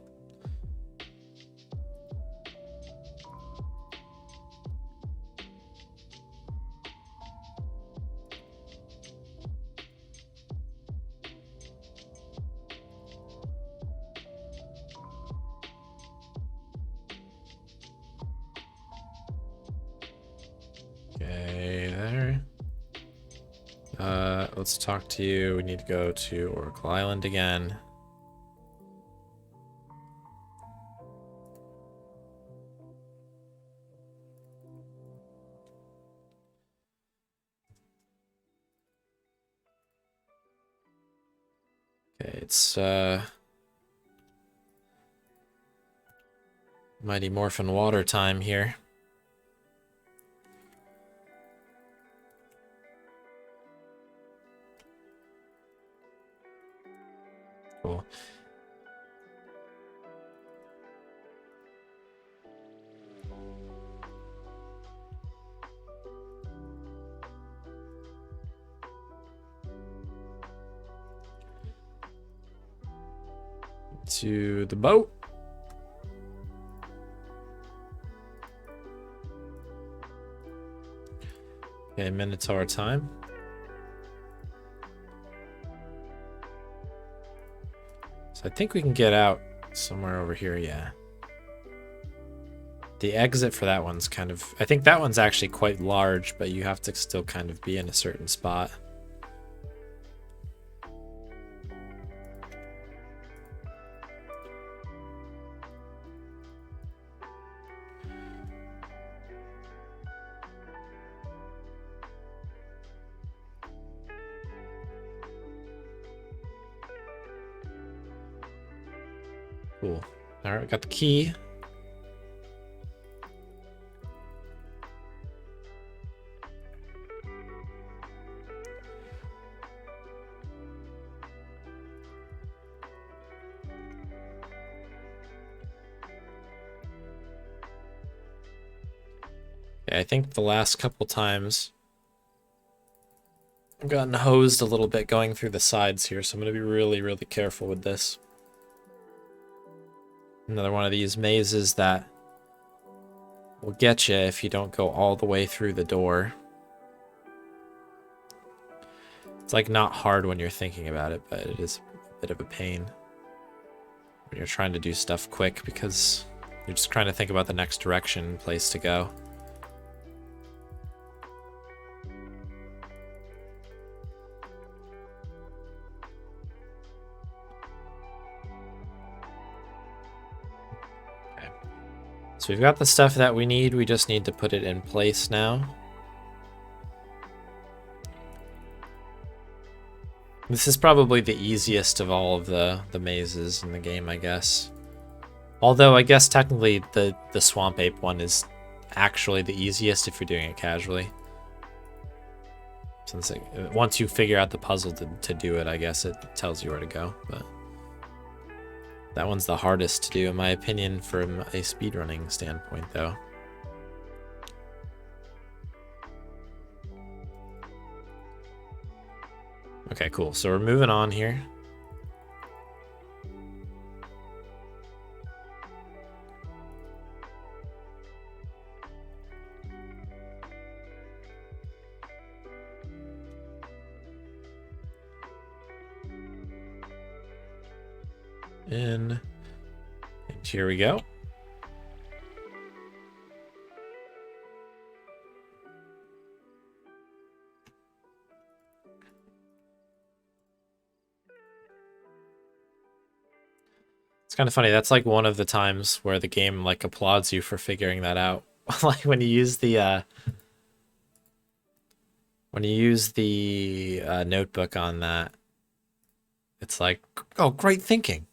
Okay, there. Let's talk to you. We need to go to Oracle Island again. Okay, it's Mighty Morphin Water time here. Cool. To the boat. Okay, Minotaur time. So I think we can get out somewhere over here, yeah. The exit for that one's kind of... I think that one's actually quite large, but you have to still kind of be in a certain spot. Cool. All right, got the key. Yeah, I think the last couple times I've gotten hosed a little bit going through the sides here, so I'm going to be really, really careful with this. Another one of these mazes that will get you if you don't go all the way through the door. It's like not hard when you're thinking about it, but it is a bit of a pain when you're trying to do stuff quick because you're just trying to think about the next direction and place to go. So we've got the stuff that we need, we just need to put it in place now. This is probably the easiest of all of the mazes in the game, I guess. Although I guess technically the Swamp Ape one is actually the easiest if you're doing it casually. Since once you figure out the puzzle to do it, I guess it tells you where to go, but... That one's the hardest to do, in my opinion, from a speedrunning standpoint, though. Okay, cool. So we're moving on here. And here we go. It's kind of funny. That's like one of the times where the game like applauds you for figuring that out. Like when you use the notebook on that, it's like, oh, great thinking.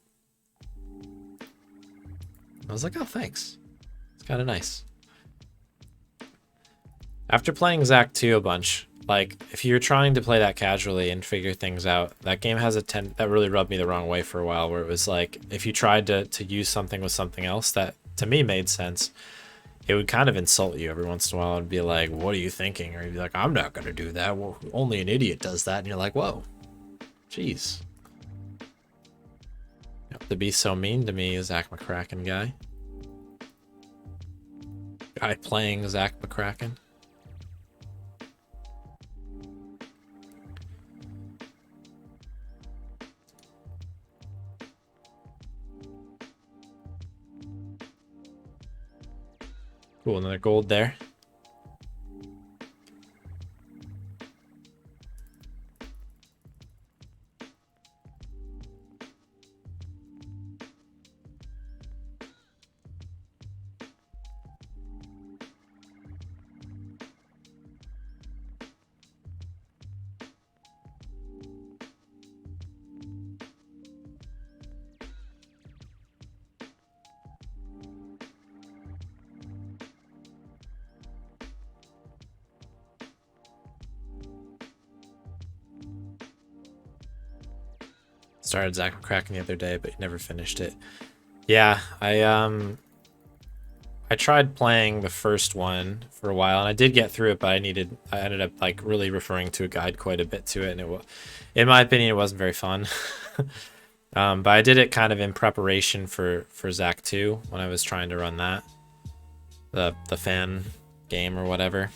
I was like, oh, thanks. It's kind of nice. After playing Zack 2 a bunch, like if you're trying to play that casually and figure things out, that game has that really rubbed me the wrong way for a while, where it was like if you tried to use something with something else that to me made sense, it would kind of insult you every once in a while and be like, what are you thinking? Or you'd be like, I'm not gonna do that. Well, only an idiot does that. And you're like, whoa, jeez. You have to be so mean to me, Zach McCracken guy. Guy playing Zach McCracken. Cool, another gold there. Started Zach McCracken the other day, but never finished it. Yeah, I tried playing the first one for a while, and I did get through it, but I ended up like really referring to a guide quite a bit to it, and in my opinion, it wasn't very fun. But I did it kind of in preparation for Zack 2 when I was trying to run that, the fan game or whatever.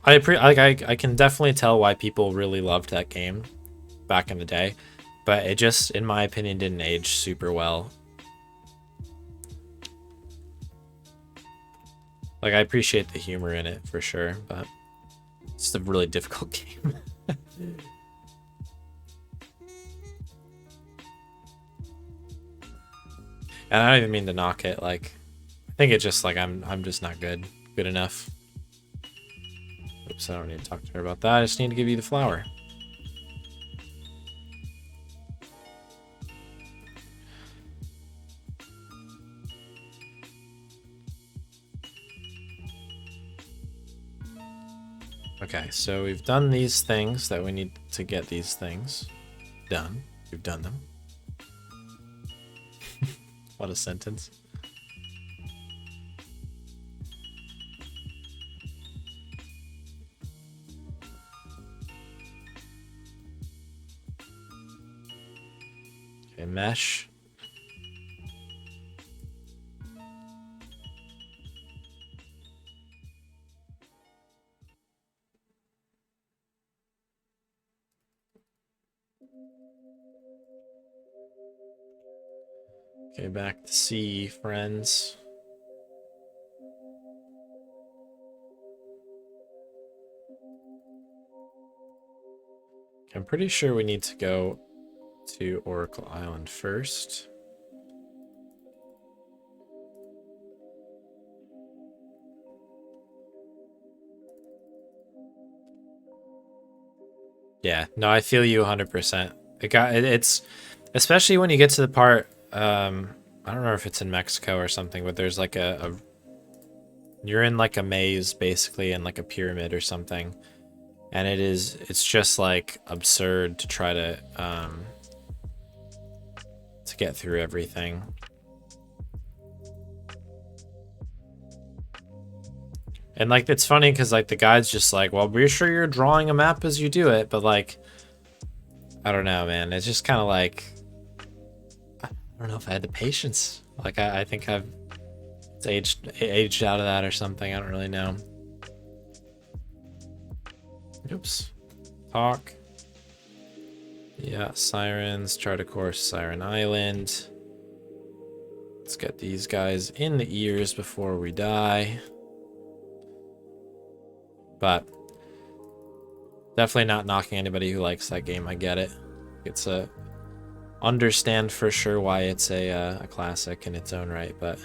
I can definitely tell why people really loved that game back in the day, but it just, in my opinion, didn't age super well. Like, I appreciate the humor in it for sure, but it's a really difficult game. And I don't even mean to knock it. Like, I think it's just like I'm just not good enough. Oops, I don't need to talk to her about that. I just need to give you the flower. Okay, so we've done these things that we need to get these things done. We've done them. What a sentence. Okay, mesh. Okay, back to C, friends. I'm pretty sure we need to go to Oracle Island first. Yeah, no, I feel you 100%. It's especially when you get to the part, I don't know if it's in Mexico or something, but there's like you're in like a maze basically, in like a pyramid or something, and it's just like absurd to try to get through everything. And like it's funny because like the guide's just like, well, be sure you're drawing a map as you do it, but like I don't know, man. It's just kind of like I don't know if I had the patience. Like I think I've aged out of that or something. I don't really know. Oops. Talk. Yeah, sirens, chart a course, Siren Island. Let's get these guys in the ears before we die. But definitely not knocking anybody who likes that game. I get it. It's a understand for sure why it's a classic in its own right, but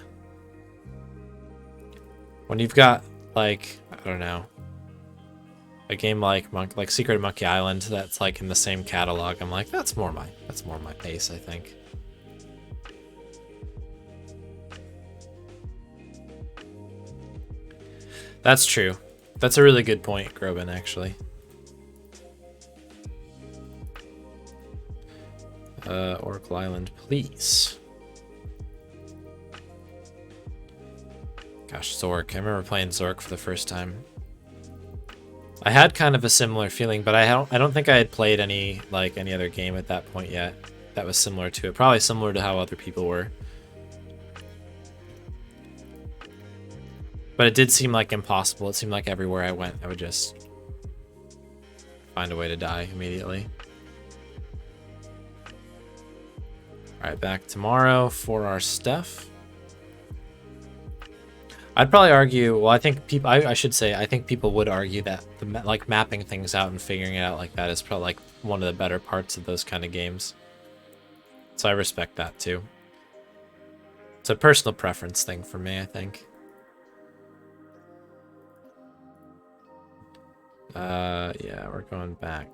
when you've got like, I don't know, a game like Secret of Monkey Island that's like in the same catalog, I'm like, that's more my pace, I think. That's true. That's a really good point, Groban, actually. Oracle Island, please. Gosh, Zork. I remember playing Zork for the first time. I had kind of a similar feeling, but I don't think I had played any other game at that point yet that was similar to it. Probably similar to how other people were. But it did seem like impossible. It seemed like everywhere I went, I would just find a way to die immediately. Alright, back tomorrow for our stuff. I'd probably argue, well, I think people, I should say, I think people would argue that like mapping things out and figuring it out like that is probably like one of the better parts of those kind of games. So I respect that too. It's a personal preference thing for me, I think. Yeah, we're going back.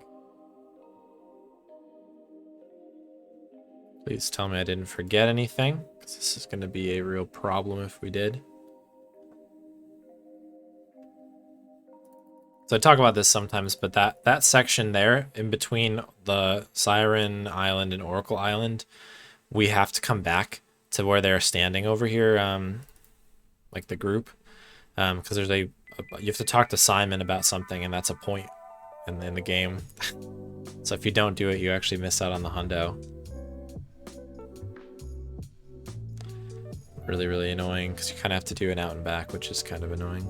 Please tell me I didn't forget anything, because this is going to be a real problem if we did. So I talk about this sometimes, but that section there, in between the Siren Island and Oracle Island, we have to come back to where they're standing over here, like the group, because there's you have to talk to Simon about something, and that's a point in the game. So if you don't do it, you actually miss out on the hundo. Really, really annoying, because you kind of have to do an out and back, which is kind of annoying.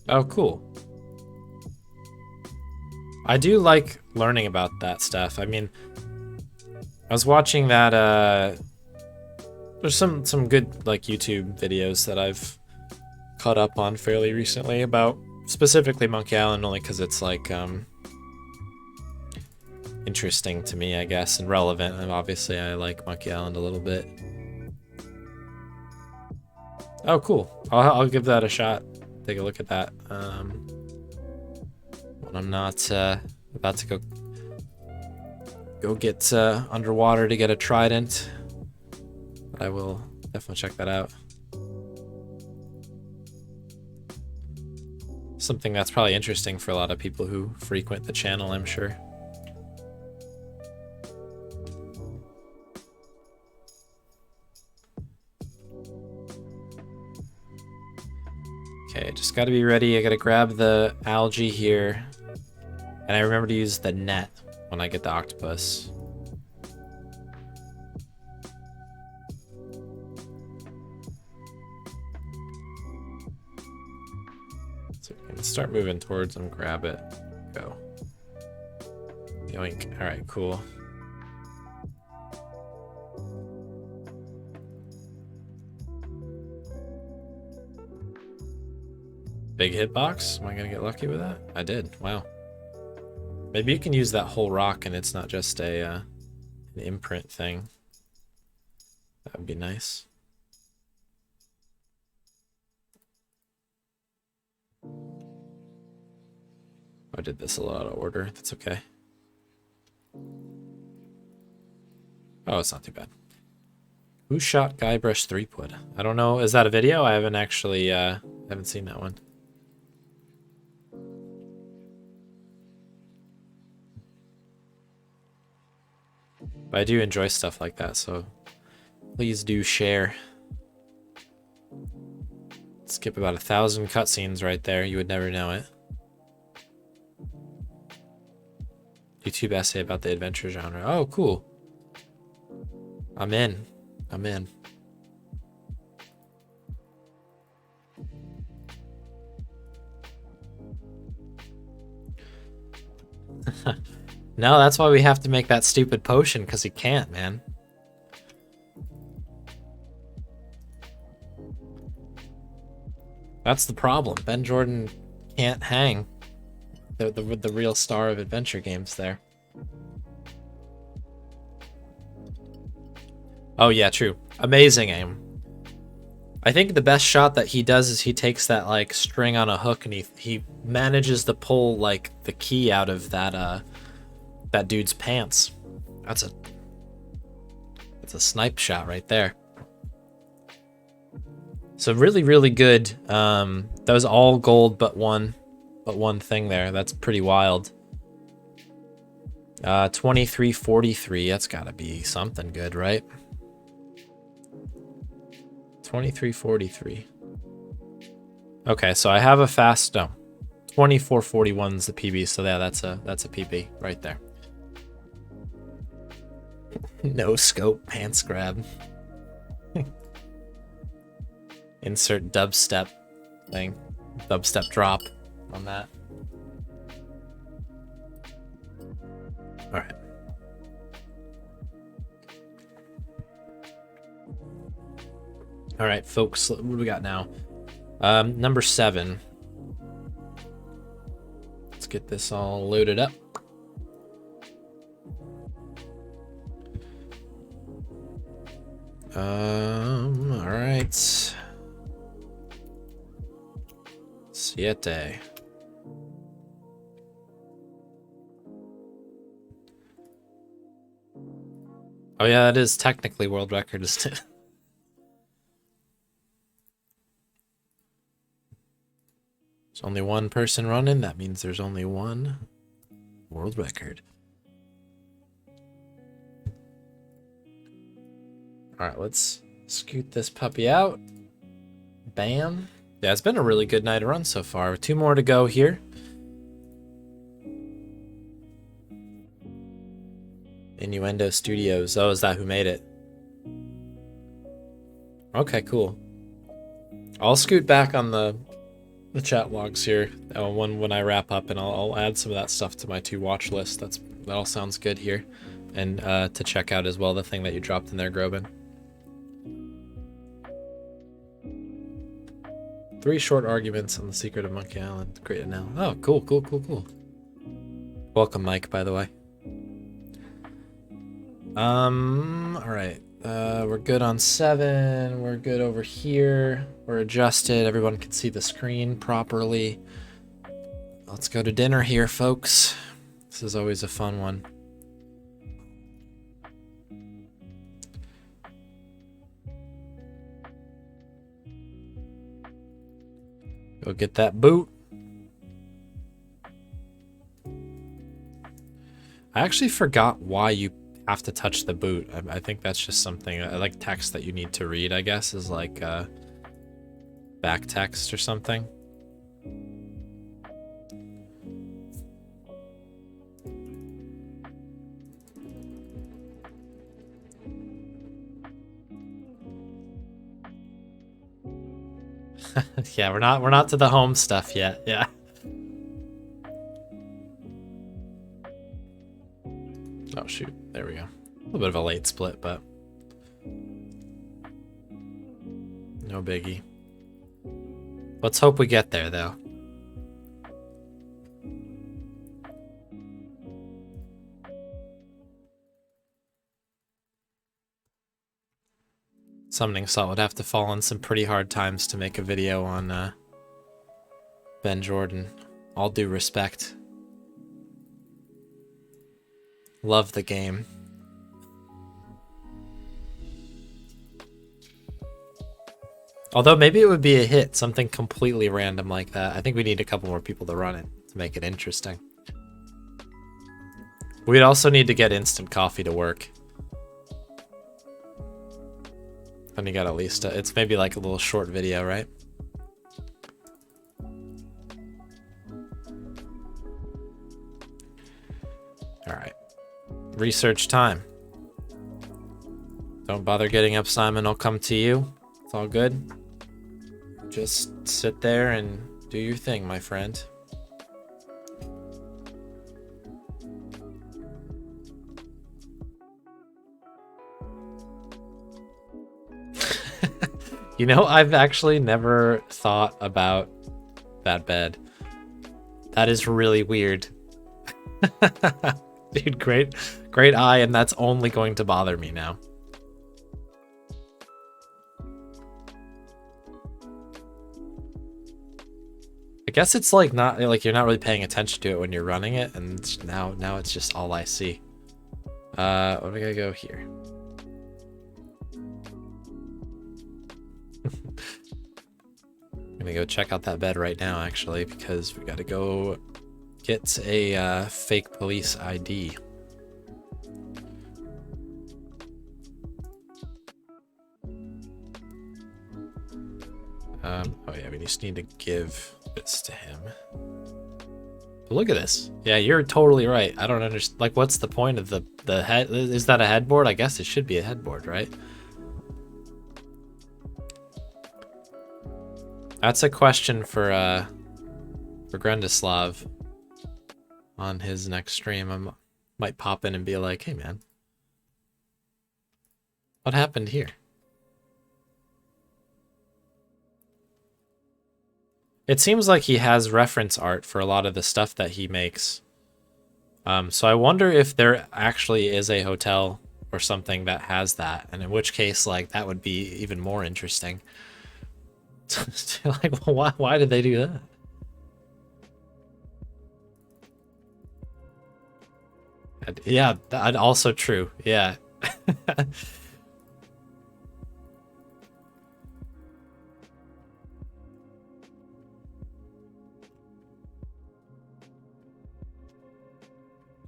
Oh, cool. I do like learning about that stuff. I mean, I was watching that, there's some good, like, YouTube videos that I've caught up on fairly recently about specifically Monkey Island, only because it's, like, interesting to me, I guess, and relevant, and obviously I like Monkey Island a little bit. Oh, cool. I'll give that a shot. Take a look at that. When I'm not about to go get underwater to get a trident, but I will definitely check that out. Something that's probably interesting for a lot of people who frequent the channel, I'm sure. Okay, just gotta be ready. I gotta grab the algae here. And I remember to use the net when I get the octopus. So we can start moving towards them, grab it, go. Yoink. Alright, cool. Big hitbox? Am I gonna get lucky with that? I did. Wow. Maybe you can use that whole rock and it's not just a an imprint thing. That would be nice. I did this a lot out of order. That's okay. Oh, it's not too bad. Who shot Guybrush Threepwood? I don't know. Is that a video? I haven't actually haven't seen that one. But I do enjoy stuff like that, so please do share. Skip about 1,000 cutscenes right there. You would never know it. YouTube essay about the adventure genre. Oh, cool. I'm in. I'm in. No, that's why we have to make that stupid potion, because he can't, man. That's the problem. Ben Jordan can't hang. The real star of adventure games there. Oh yeah, true. Amazing aim. I think the best shot that he does is he takes that like string on a hook and he manages to pull like the key out of that dude's pants. That's a snipe shot right there. So really good. That was all gold but one thing there. That's pretty wild. 2343. That's got to be something good, right? 2343. Okay, so I have a fast, no. 2441's the PB, so yeah, that's a PB right there. No scope pants grab. Insert dubstep thing. Dubstep drop on that. Alright. Alright, folks, what do we got now? Number 7. Let's get this all loaded up. Alright. 7. Oh yeah, that is technically world record, isn't it? There's only one person running, that means there's only one world record. Alright, let's scoot this puppy out. Bam. Yeah, it's been a really good night of runs so far. 2 more to go here. Innuendo Studios. Oh, is that who made it? Okay, cool. I'll scoot back on the chat logs here when I wrap up, and I'll add some of that stuff to my 2 watch list. That all sounds good here. And to check out as well the thing that you dropped in there, Groban. 3 short arguments on the secret of Monkey Island. Great now. Oh, cool. Welcome, Mike, by the way. Alright. We're good on 7. We're good over here. We're adjusted. Everyone can see the screen properly. Let's go to dinner here, folks. This is always a fun one. Go get that boot. I actually forgot why you have to touch the boot. I think that's just something, like text that you need to read, I guess, is like back text or something. Yeah, we're not to the home stuff yet. Yeah. Oh shoot, there we go. A little bit of a late split, but no biggie. Let's hope we get there though. Summoning Salt would have to fall on some pretty hard times to make a video on Ben Jordan. All due respect. Love the game. Although maybe it would be a hit, something completely random like that. I think we need a couple more people to run it to make it interesting. We'd also need to get instant coffee to work. Then you got at least, it's maybe like a little short video, right? Alright. Research time. Don't bother getting up, Simon. I'll come to you. It's all good. Just sit there and do your thing, my friend. You know, I've actually never thought about that bed. That is really weird. Dude, great eye, and that's only going to bother me now. I guess it's like not like you're not really paying attention to it when you're running it, and now it's just all I see. What am I gonna go here? I'm gonna go check out that bed right now, actually, because we gotta go get a fake police ID. Oh yeah, we just need to give this to him. But look at this. Yeah, you're totally right. I don't understand. Like, what's the point of the head? Is that a headboard? I guess it should be a headboard, right? That's a question for Grendislav on his next stream. I might pop in and be like, hey man, what happened here? It seems like he has reference art for a lot of the stuff that he makes. So I wonder if there actually is a hotel or something that has that, and in which case, like, that would be even more interesting. Like, well, why did they do that? Yeah, that also true. Yeah.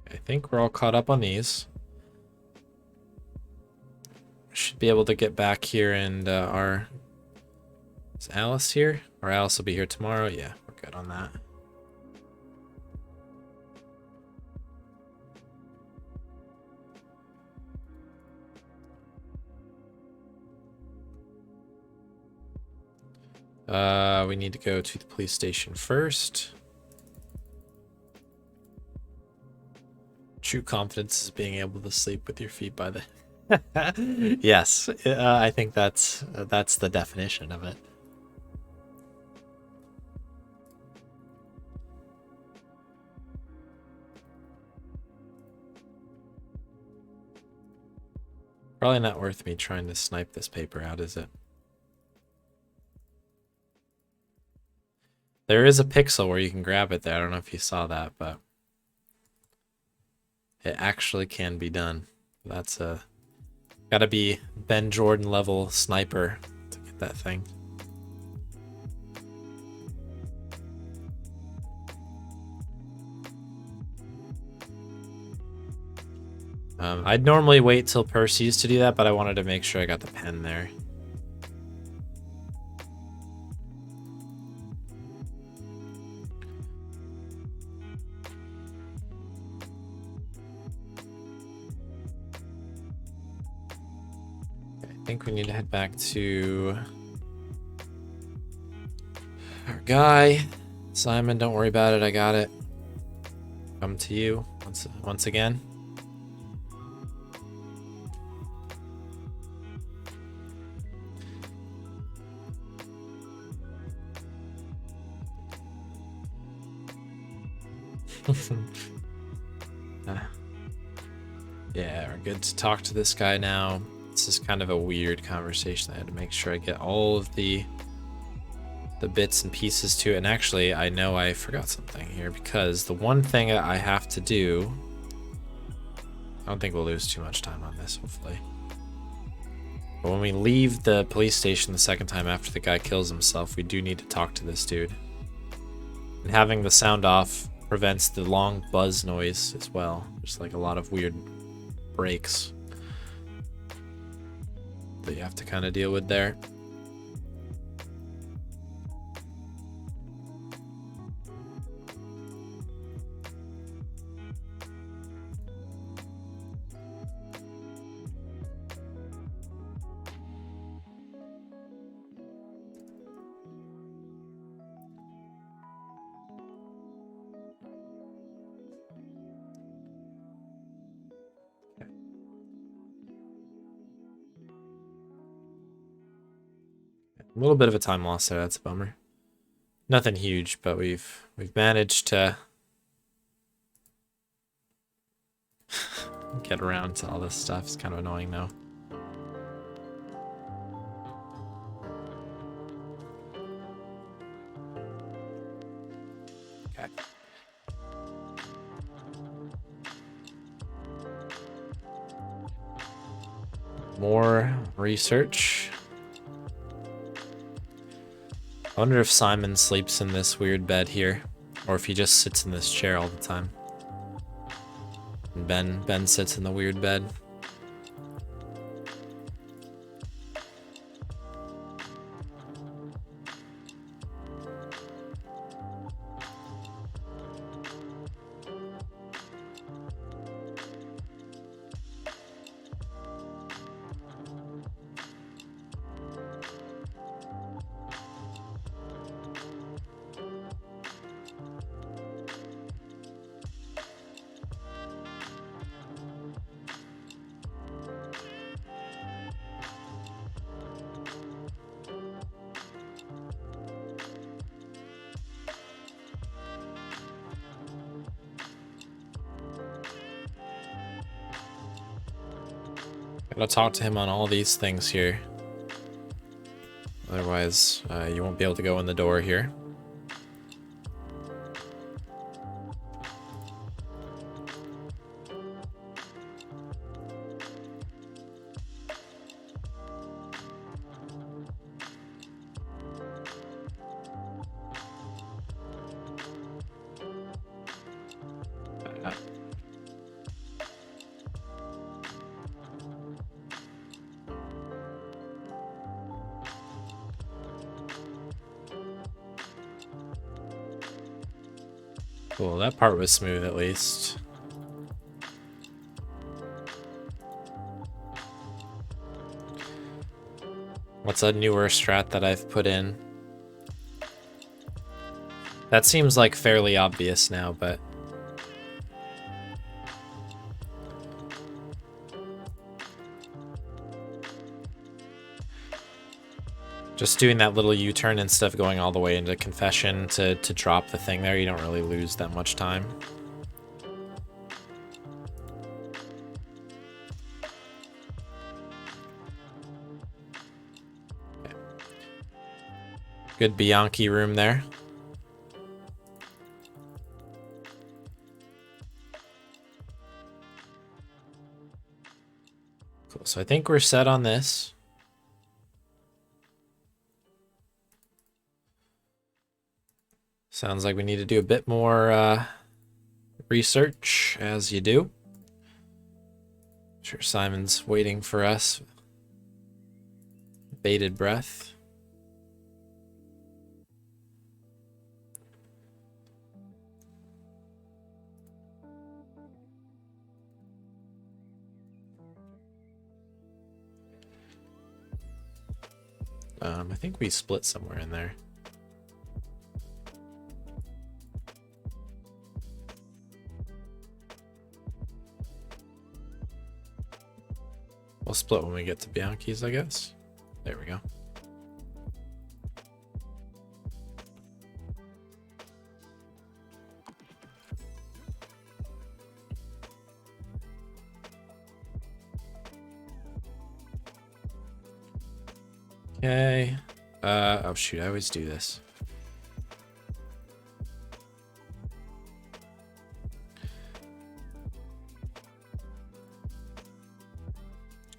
I think we're all caught up on these. Should be able to get back here and our... Is Alice here? Or Alice will be here tomorrow? Yeah, we're good on that. We need to go to the police station first. True confidence is being able to sleep with your feet by the... Yes, I think that's the definition of it. Probably not worth me trying to snipe this paper out, is it? There is a pixel where you can grab it there. I don't know if you saw that, but it actually can be done. That's a... Gotta be Ben Jordan level sniper to get that thing. I'd normally wait till Percy's to do that, but I wanted to make sure I got the pen there. I think we need to head back to our guy. Simon, don't worry about it. I got it. Come to you once again. Yeah, we're good to talk to this guy now. This is kind of a weird conversation. I had to make sure I get all of the bits and pieces to it. And actually, I know I forgot something here, because the one thing that I have to do... I don't think we'll lose too much time on this, hopefully. But when we leave the police station the second time after the guy kills himself, we do need to talk to this dude. And having the sound off prevents the long buzz noise as well. There's like a lot of weird breaks that you have to kind of deal with there. A little bit of a time loss there. That's a bummer. Nothing huge, but we've managed to get around to all this stuff. It's kind of annoying though. Okay. More research. I wonder if Simon sleeps in this weird bed here, or if he just sits in this chair all the time. And Ben sits in the weird bed. Gotta talk to him on all these things here. Otherwise, you won't be able to go in the door here. Cool, that part was smooth at least. What's a newer strat that I've put in? That seems like fairly obvious now, but... just doing that little U-turn instead of going all the way into confession to drop the thing there, you don't really lose that much time. Okay. Good Bianchi room there. Cool, so I think we're set on this. Sounds like we need to do a bit more research, as you do. I'm sure Simon's waiting for us. Bated breath. I think we split somewhere in there. We'll split when we get to Bianchi's, I guess. There we go. Okay. Oh shoot, I always do this.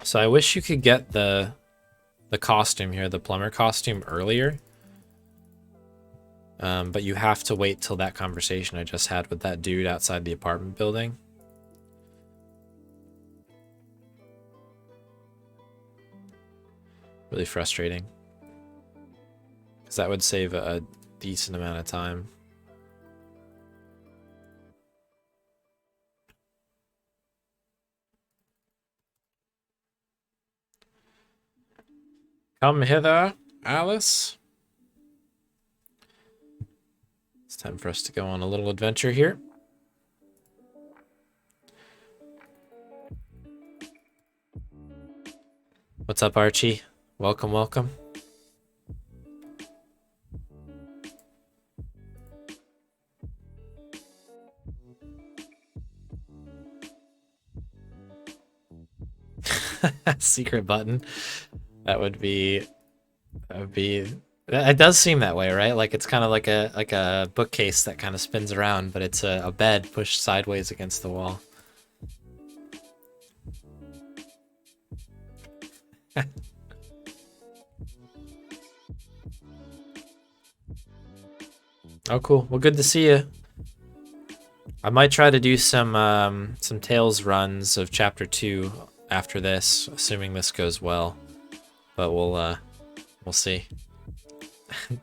So I wish you could get the costume here, the plumber costume, earlier. But you have to wait till that conversation I just had with that dude outside the apartment building. Really frustrating. Because that would save a decent amount of time. Come hither, Alice. It's time for us to go on a little adventure here. What's up, Archie? Welcome, welcome. Secret button. That would be. That would be. It does seem that way, right? Like it's kind of like a bookcase that kind of spins around, but it's a bed pushed sideways against the wall. Oh, cool. Well, good to see you. I might try to do some Tales runs of Chapter 2 after this, assuming this goes well. But we'll see. I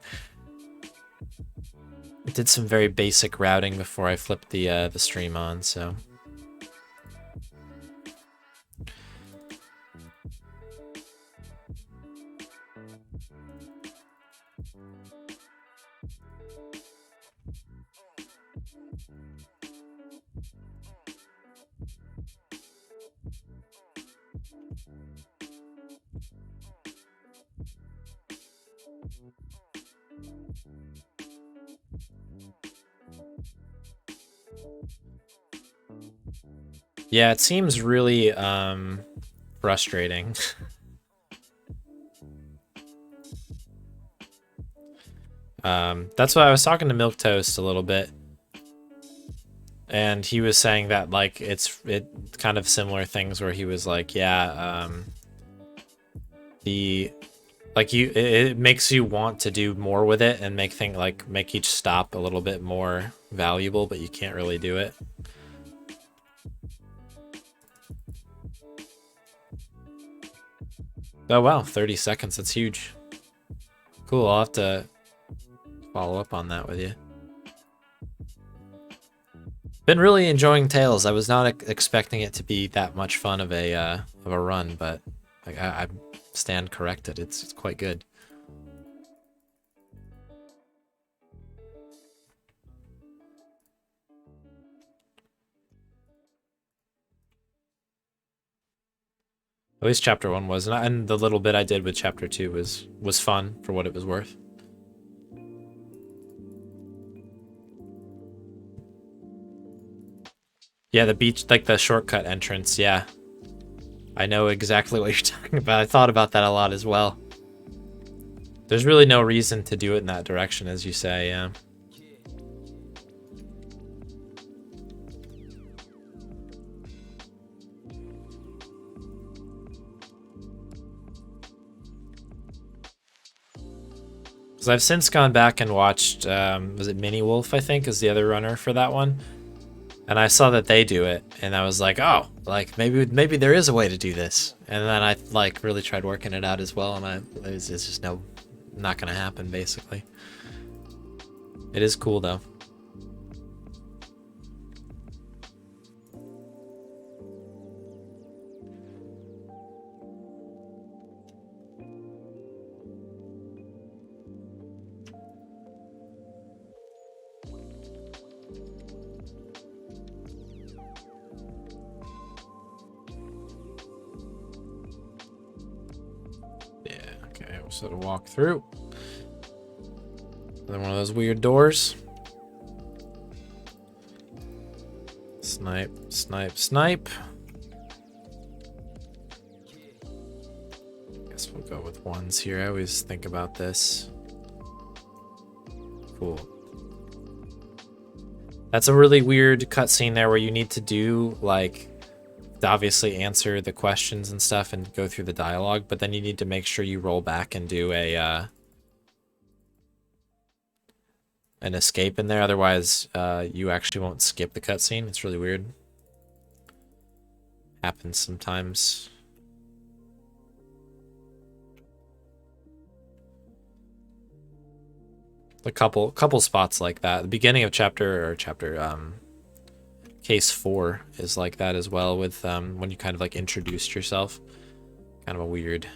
did some very basic routing before I flipped the stream on, so. Yeah, it seems really frustrating. That's why I was talking to Milk Toast a little bit, and he was saying that like it kind of similar things where he was like, yeah, the like it makes you want to do more with it and make each stop a little bit more valuable, but you can't really do it. Oh wow, 30 seconds, that's huge. Cool, I'll have to follow up on that with you. Been really enjoying Tales. I was not expecting it to be that much fun of a run, but like I stand corrected. It's quite good. At least chapter 1 was, and the little bit I did with chapter 2 was fun for what it was worth. Yeah, the beach, like the shortcut entrance, yeah. I know exactly what you're talking about. I thought about that a lot as well. There's really no reason to do it in that direction, as you say, yeah. Because I've since gone back and watched, was it Mini Wolf, I think, is the other runner for that one? And I saw that they do it, and I was like, oh, like maybe there is a way to do this. And then I like really tried working it out as well, and it's just not gonna happen, basically. It is cool though. So to walk through. Another one of those weird doors. Snipe, snipe, snipe. Guess we'll go with ones here. I always think about this. Cool. That's a really weird cutscene there where you need to do like obviously answer the questions and stuff and go through the dialogue, but then you need to make sure you roll back and do a an escape in there, otherwise you actually won't skip the cutscene. It's really weird. Happens sometimes. A couple spots like that. The beginning of chapter case 4 is like that as well, with when you kind of like introduced yourself. Kind of a weird.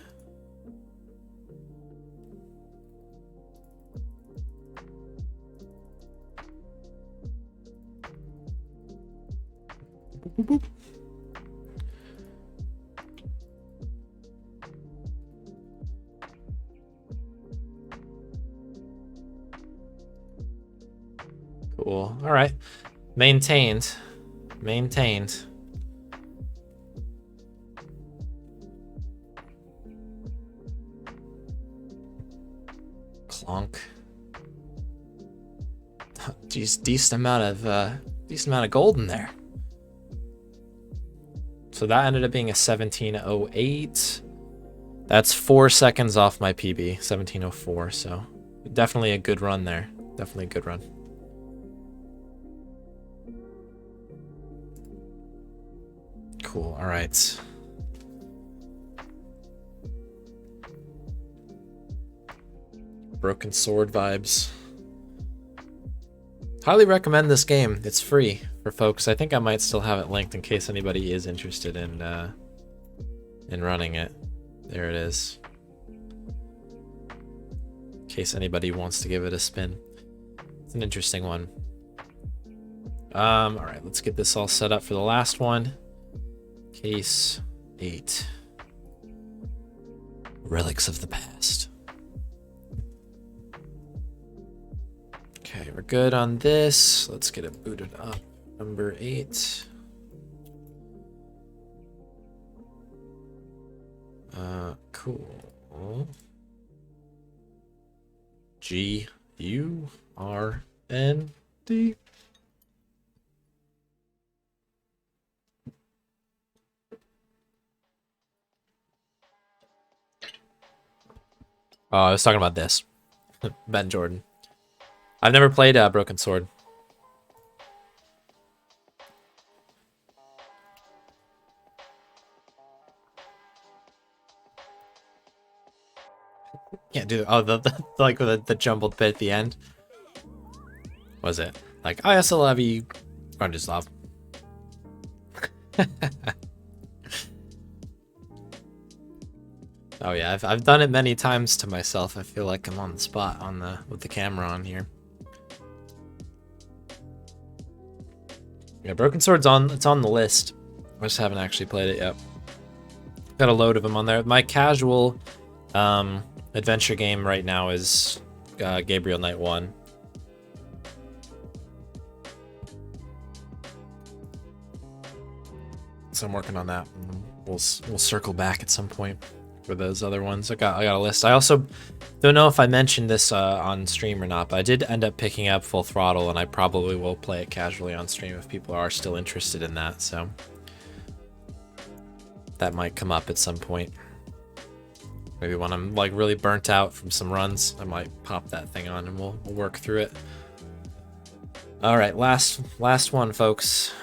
Boop, boop, boop. Cool. All right. Maintained. Bonk. Jeez, decent amount of gold in there. So that ended up being a 1708. That's 4 seconds off my PB, 1704. So definitely a good run there. Definitely a good run. Cool. All right. Broken Sword vibes. Highly recommend this game. It's free for folks. I think I might still have it linked in case anybody is interested in running it. There it is. In case anybody wants to give it a spin. It's an interesting one. All right, let's get this all set up for the last one. Case 8. Relics of the Past. Okay, we're good on this. Let's get it booted up. Number 8. Cool. G-U-R-N-D. Oh, I was talking about this. Ben Jordan. I've never played Broken Sword. Can't do the like the jumbled bit at the end. Was it like I also love you, Grundislav? Oh yeah, I've done it many times to myself. I feel like I'm on the spot with the camera on here. Yeah, Broken Sword's it's on the list. I just haven't actually played it yet. Got a load of them on there. My casual adventure game right now is Gabriel Knight 1. So I'm working on that. We'll circle back at some point for those other ones. I got a list. I also don't know if I mentioned this on stream or not, but I did end up picking up Full Throttle, and I probably will play it casually on stream if people are still interested in that. So that might come up at some point. Maybe when I'm like really burnt out from some runs, I might pop that thing on and we'll work through it. All right, last one, folks.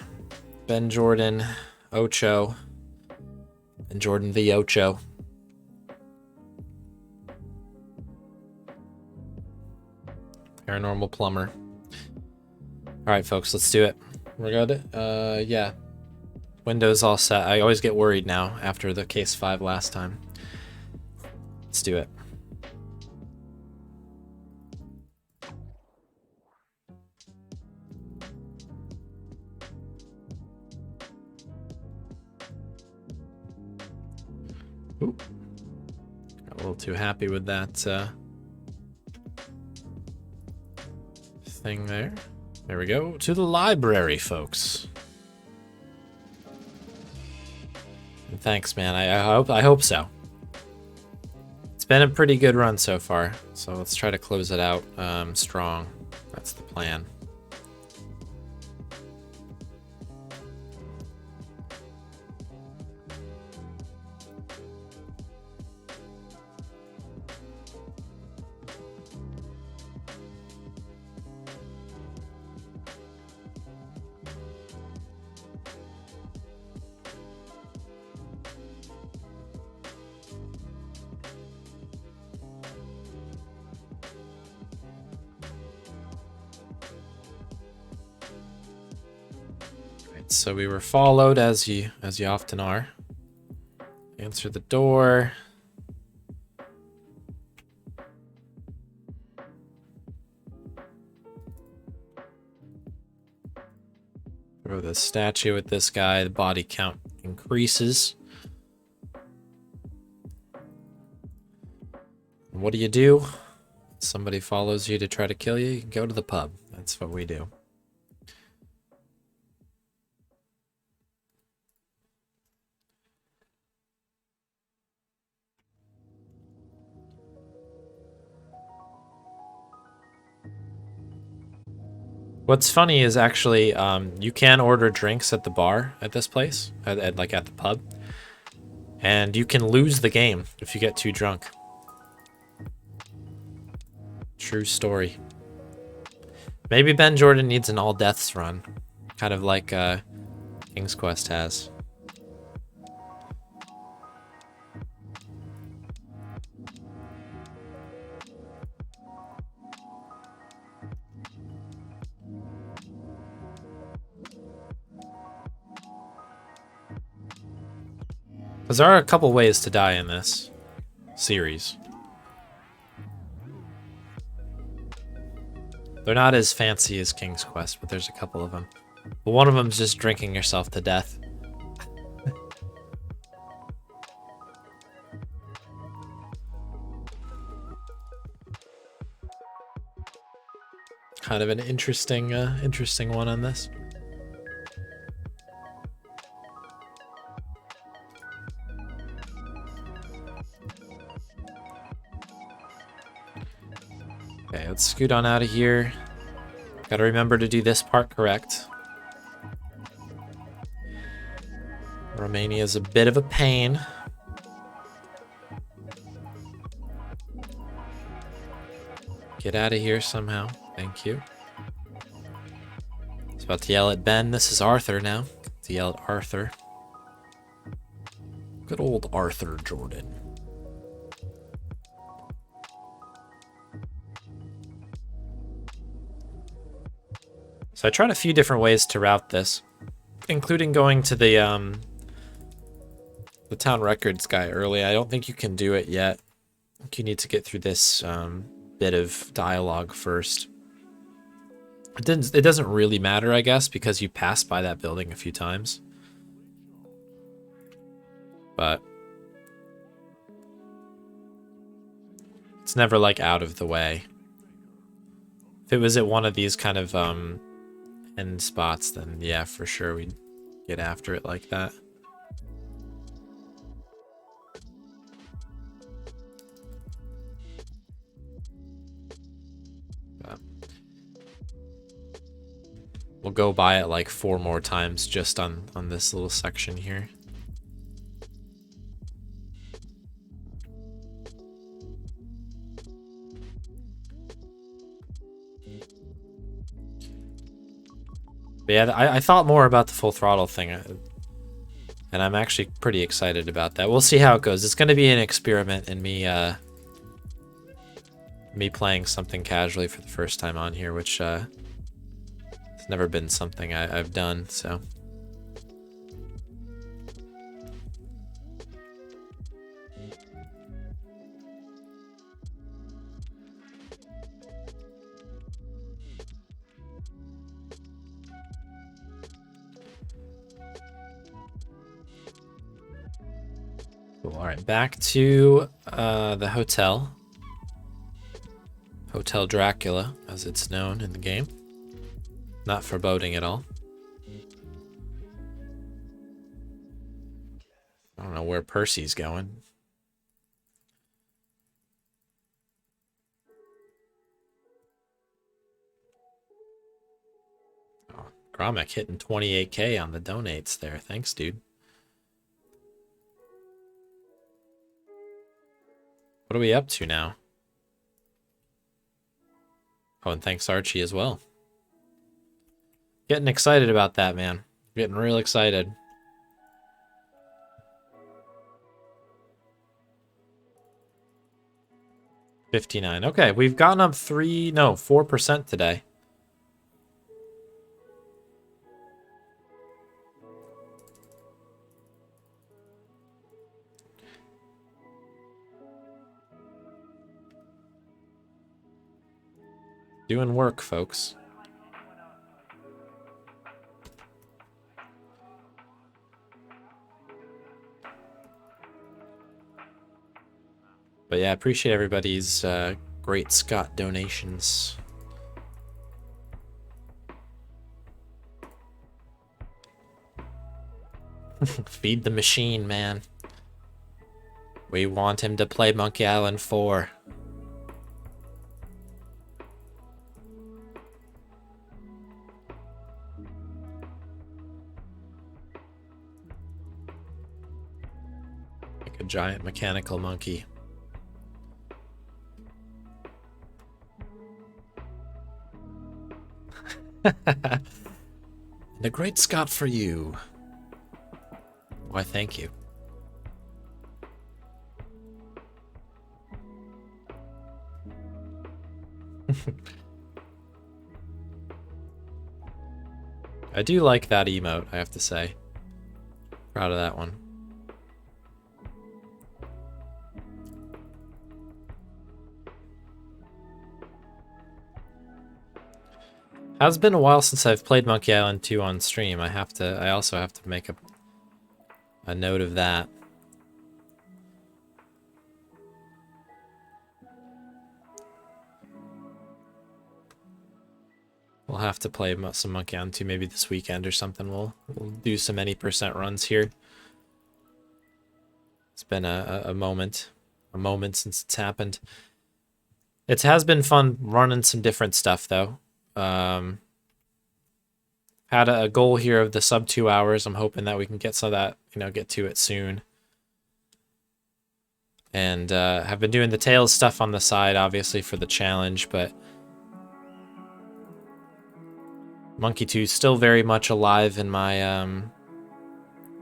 Ben Jordan, Ocho. Ben Jordan v. Ocho. Paranormal Plumber. All right, folks, let's do it. We're good? Yeah. Windows all set. I always get worried now after the case 5 last time. Let's do it. Ooh. Got a little too happy with that thing there. There we go. To the library, folks. And thanks, man. I hope so. It's been a pretty good run so far, so let's try to close it out strong. That's the plan. So we were followed, as you often are. Answer the door. Throw the statue at this guy. The body count increases. And what do? Somebody follows you to try to kill you. You can go to the pub. That's what we do. What's funny is actually you can order drinks at the bar at this place, like at the pub, and you can lose the game if you get too drunk. True story. Maybe Ben Jordan needs an all deaths run, kind of like King's Quest has. Because there are a couple ways to die in this series. They're not as fancy as King's Quest, but there's a couple of them. But one of them's just drinking yourself to death. Kind of an interesting one on this. Okay, let's scoot on out of here. Gotta remember to do this part correct. Romania's a bit of a pain. Get out of here somehow. Thank you. It's about to yell at Ben. This is Arthur now. To yell at Arthur. Good old Arthur Jordan. So I tried a few different ways to route this, including going to the town records guy early. I don't think you can do it yet. I think you need to get through this bit of dialogue first. It doesn't really matter, I guess, because you passed by that building a few times. But it's never like out of the way. If it was at one of these kind of end spots, then yeah, for sure we'd get after it like that. But we'll go by it like 4 more times just on this little section here. But yeah, I thought more about the full throttle thing, and I'm actually pretty excited about that. We'll see how it goes. It's going to be an experiment in me playing something casually for the first time on here, which it's never been something I've done, so. All right, back to the hotel. Hotel Dracula, as it's known in the game. Not foreboding at all. I don't know where Percy's going. Oh, Gromek hitting 28K on the donates there. Thanks, dude. What are we up to now? Oh, and thanks Archie as well. Getting excited about that, man. Getting real excited. $59. Okay, we've gotten up 4% today. Doing work, folks. But yeah, I appreciate everybody's great Scott donations. Feed the machine, man. We want him to play Monkey Island 4. Like a giant mechanical monkey. And a great Scott for you. Why, thank you. I do like that emote, I have to say. Proud of that one. Has been a while since I've played Monkey Island 2 on stream. I also have to make a note of that. We'll have to play some Monkey Island 2 maybe this weekend or something. We'll do some any percent runs here. It's been a moment since it's happened. It has been fun running some different stuff though. Had a goal here of the sub 2 hours. I'm hoping that we can get some of that, get to it soon. And have been doing the Tales stuff on the side, obviously, for the challenge, but Monkey 2 is still very much alive in my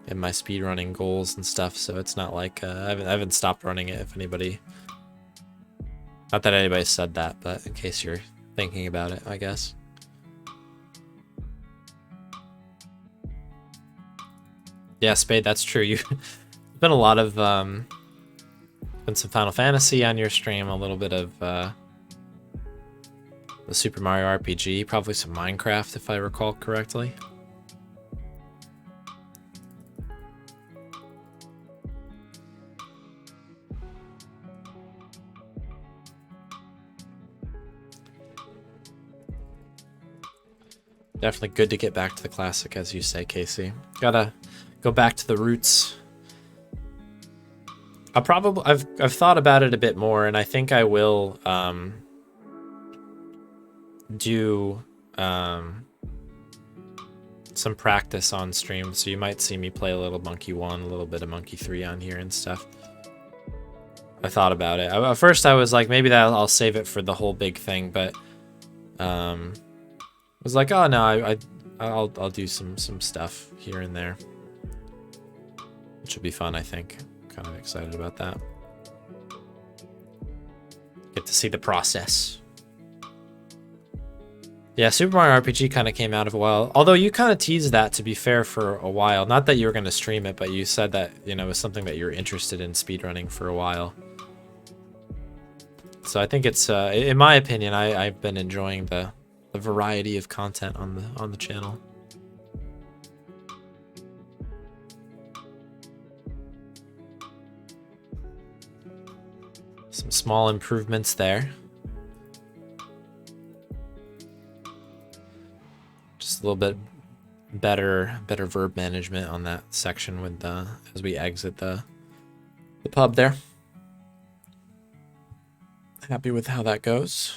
speedrunning goals and stuff, so it's not like I haven't stopped running it, if anybody... Not that anybody said that, but in case you're thinking about it, I guess. Yeah, Spade, that's true. You've been a lot of been some Final Fantasy on your stream, a little bit of the Super Mario RPG, probably some Minecraft if I recall correctly. Definitely good to get back to the classic, as you say, Casey. Gotta go back to the roots. I've thought about it a bit more, and I think I will do some practice on stream, so you might see me play a little Monkey 1, a little bit of Monkey 3 on here and stuff. I thought about it. At first I was like, maybe that I'll save it for the whole big thing, but I was like, oh no, I'll do some stuff here and there, which will be fun, I think. Kind of excited about that. Get to see the process. Yeah, Super Mario RPG kind of came out of a while. Although you kind of teased that, to be fair, for a while. Not that you were going to stream it, but you said that, it was something that you were interested in speedrunning for a while. So I think it's, in my opinion, I've been enjoying the variety of content on the channel. Some small improvements there. Just a little bit better verb management on that section with as we exit the pub there. Happy with how that goes.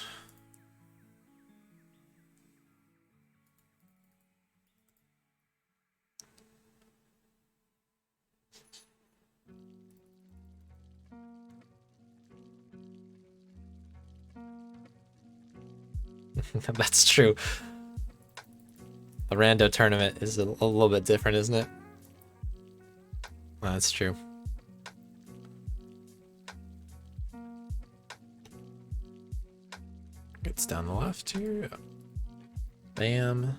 That's true. The rando tournament is a little bit different, isn't it? That's true. Gets down the left here. Bam.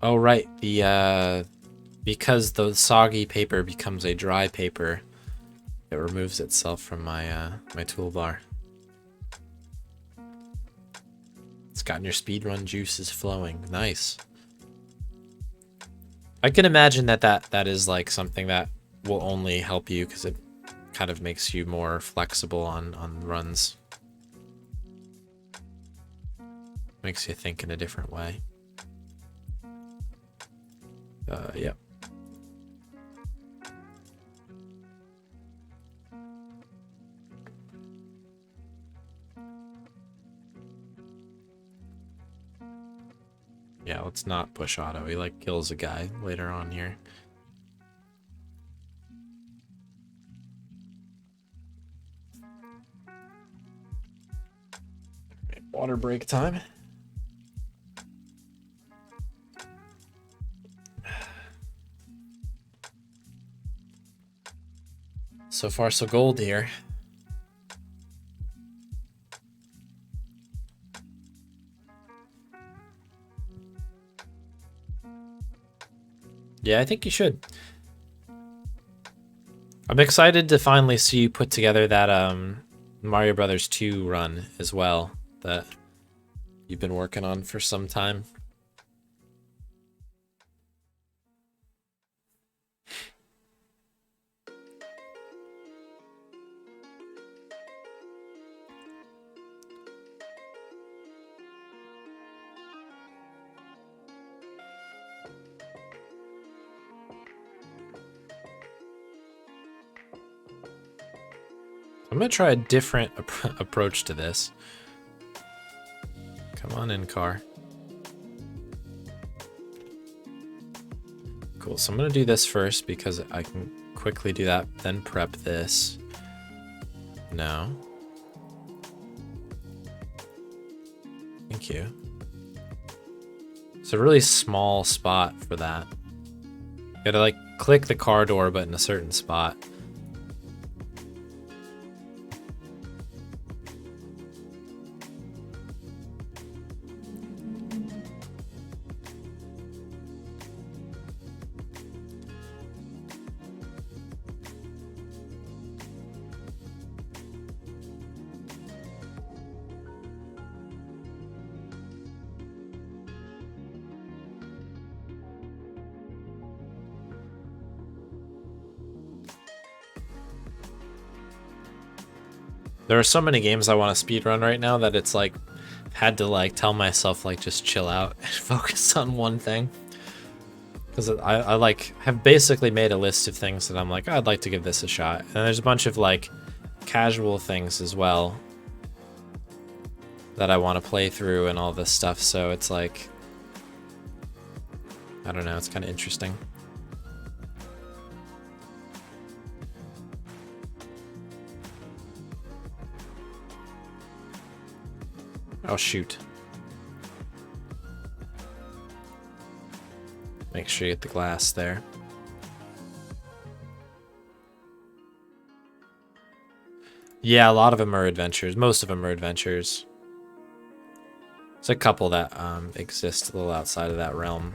Oh, right. Because the soggy paper becomes a dry paper, it removes itself from my my toolbar. It's gotten your speedrun juices flowing. Nice. I can imagine that is like something that will only help you because it kind of makes you more flexible on runs. Makes you think in a different way. Yep. Yeah, let's not push auto. He like kills a guy later on here. Water break time. So far, so gold here. Yeah, I think you should. I'm excited to finally see you put together that Mario Brothers 2 run as well that you've been working on for some time. I'm gonna try a different approach to this. Come on in, car. Cool, so I'm gonna do this first because I can quickly do that, then prep this. No. Thank you. It's a really small spot for that. You gotta like click the car door, but in a certain spot. There are so many games I want to speedrun right now that it's like had to like tell myself like just chill out and focus on one thing. Because I like have basically made a list of things that I'm like, oh, I'd like to give this a shot. And there's a bunch of like casual things as well that I want to play through and all this stuff. So it's like, I don't know, it's kind of interesting. Oh, shoot. Make sure you get the glass there. Yeah, a lot of them are adventures. Most of them are adventures. There's a couple that exist a little outside of that realm.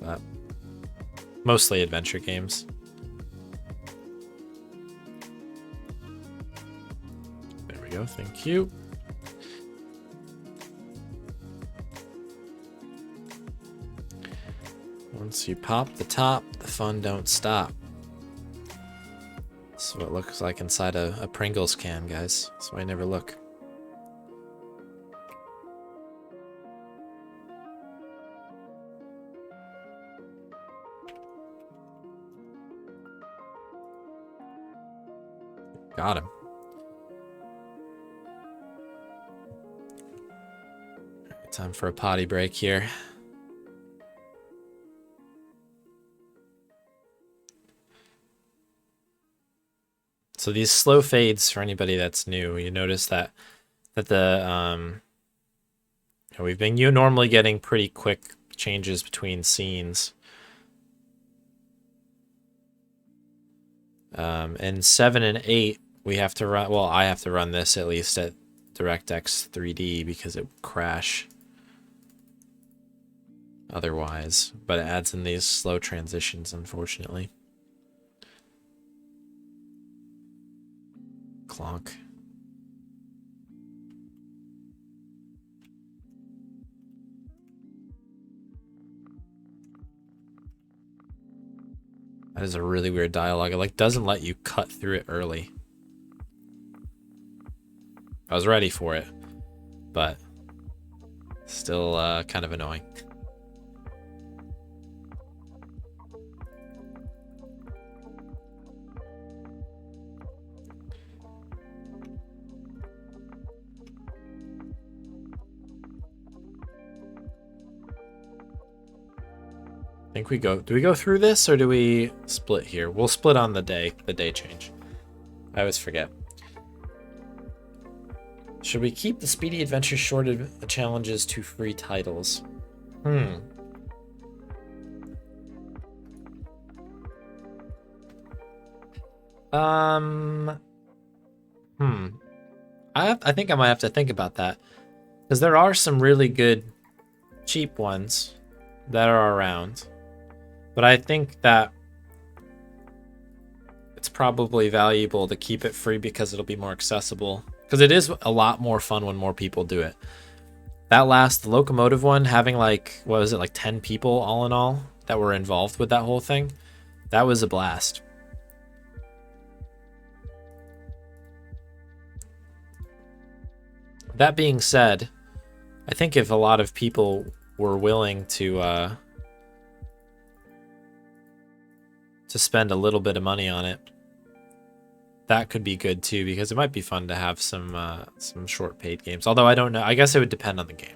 But mostly adventure games. There we go, thank you. Once you pop the top, the fun don't stop. This is what it looks like inside a Pringles can, guys. That's why I never look. Got him. Time for a potty break here. So these slow fades, for anybody that's new, you notice that the we've been normally getting pretty quick changes between scenes. In 7 and 8, we have to run. Well, I have to run this at least at DirectX 3D because it would crash otherwise. But it adds in these slow transitions, unfortunately. Clonk. That is a really weird dialogue. It like doesn't let you cut through it early. I was ready for it, but still kind of annoying. think we go. Do we go through this or do we split here? We'll split on the day change. I always forget. Should we keep the speedy adventure short challenges to free titles? I think I might have to think about that, because there are some really good cheap ones that are around, but I think that it's probably valuable to keep it free because it'll be more accessible, because it is a lot more fun when more people do it. That the locomotive one, having like, what was it, like 10 people all in all that were involved with that whole thing, that was a blast. That being said, I think if a lot of people were willing to spend a little bit of money on it, that could be good too, because it might be fun to have some short paid games. Although I don't know, I guess it would depend on the game.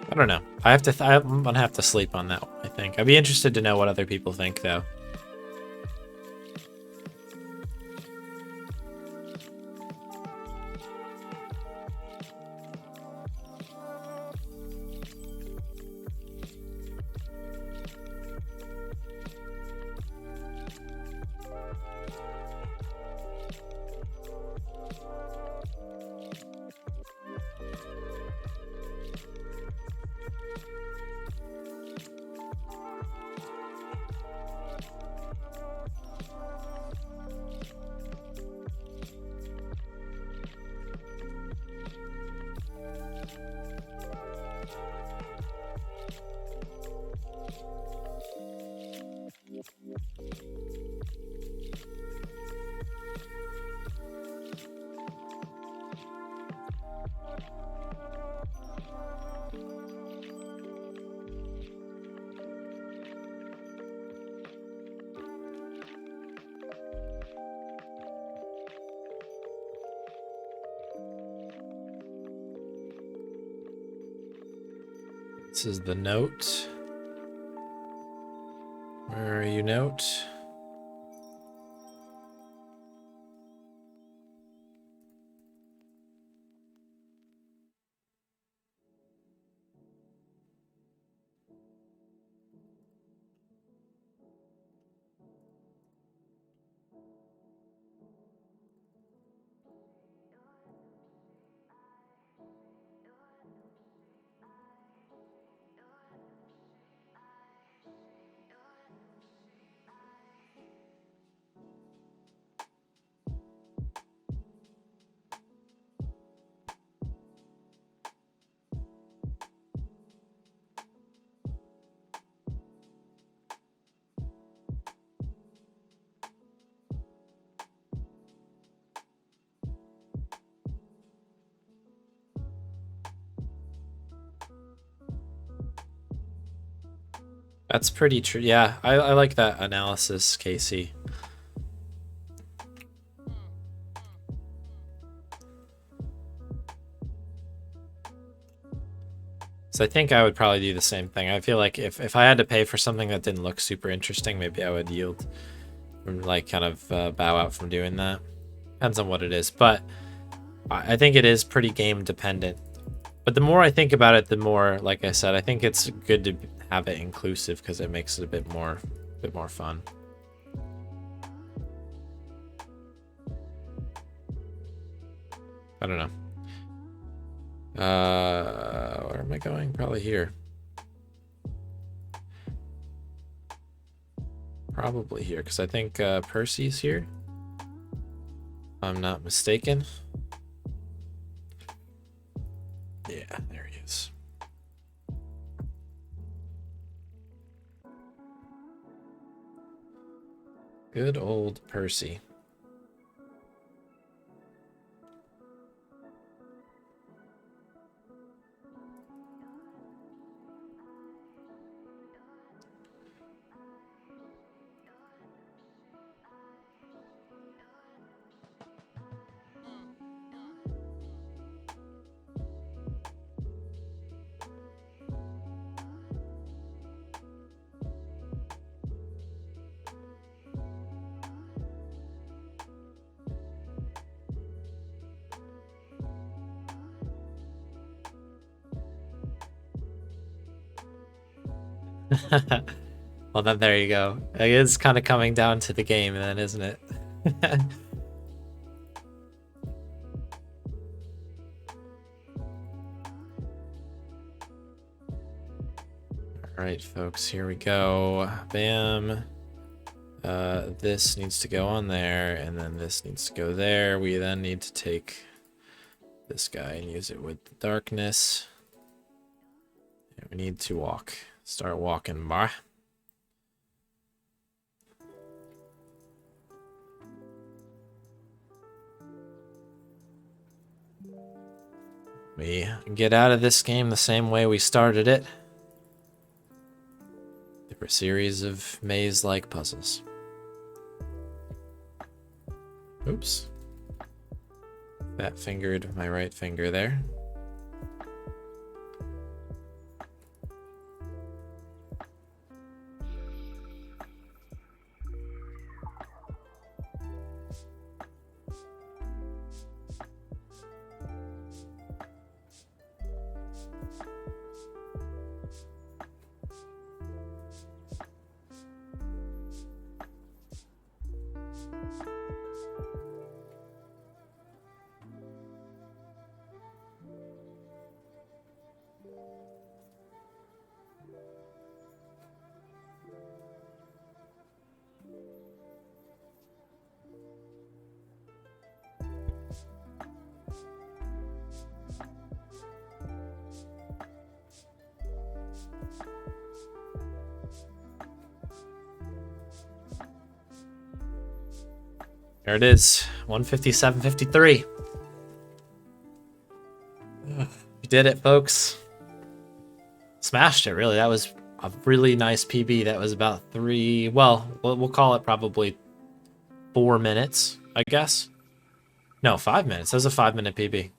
I don't know. I'm gonna have to sleep on that one, I think. I'd be interested to know what other people think, though. This is the note. Where are you, note? That's pretty true. Yeah, I like that analysis, Casey. So I think I would probably do the same thing. I feel like if I had to pay for something that didn't look super interesting, maybe I would yield, like kind of bow out from doing that. Depends on what it is, but I think it is pretty game dependent. But the more I think about it, the more, like I said, I think it's good to have it inclusive because it makes it a bit more fun. I don't know. Where am I going? Probably here. Probably here, because I think Percy's here. I'm not mistaken. Yeah, there he is. Good old Percy. Well, then there you go. It is kind of coming down to the game then, isn't it? Alright, folks, here we go. Bam. This needs to go on there, and then this needs to go there. We then need to take this guy and use it with the darkness. And we need to walk. Start walking, bar. We get out of this game the same way we started it. There were a series of maze-like puzzles. Oops. Fat fingered my right finger there. There it is, 157.53. We did it, folks. Smashed it, really. That was a really nice PB. That was about we'll call it probably 4 minutes, I guess. No, 5 minutes. That was a 5-minute PB.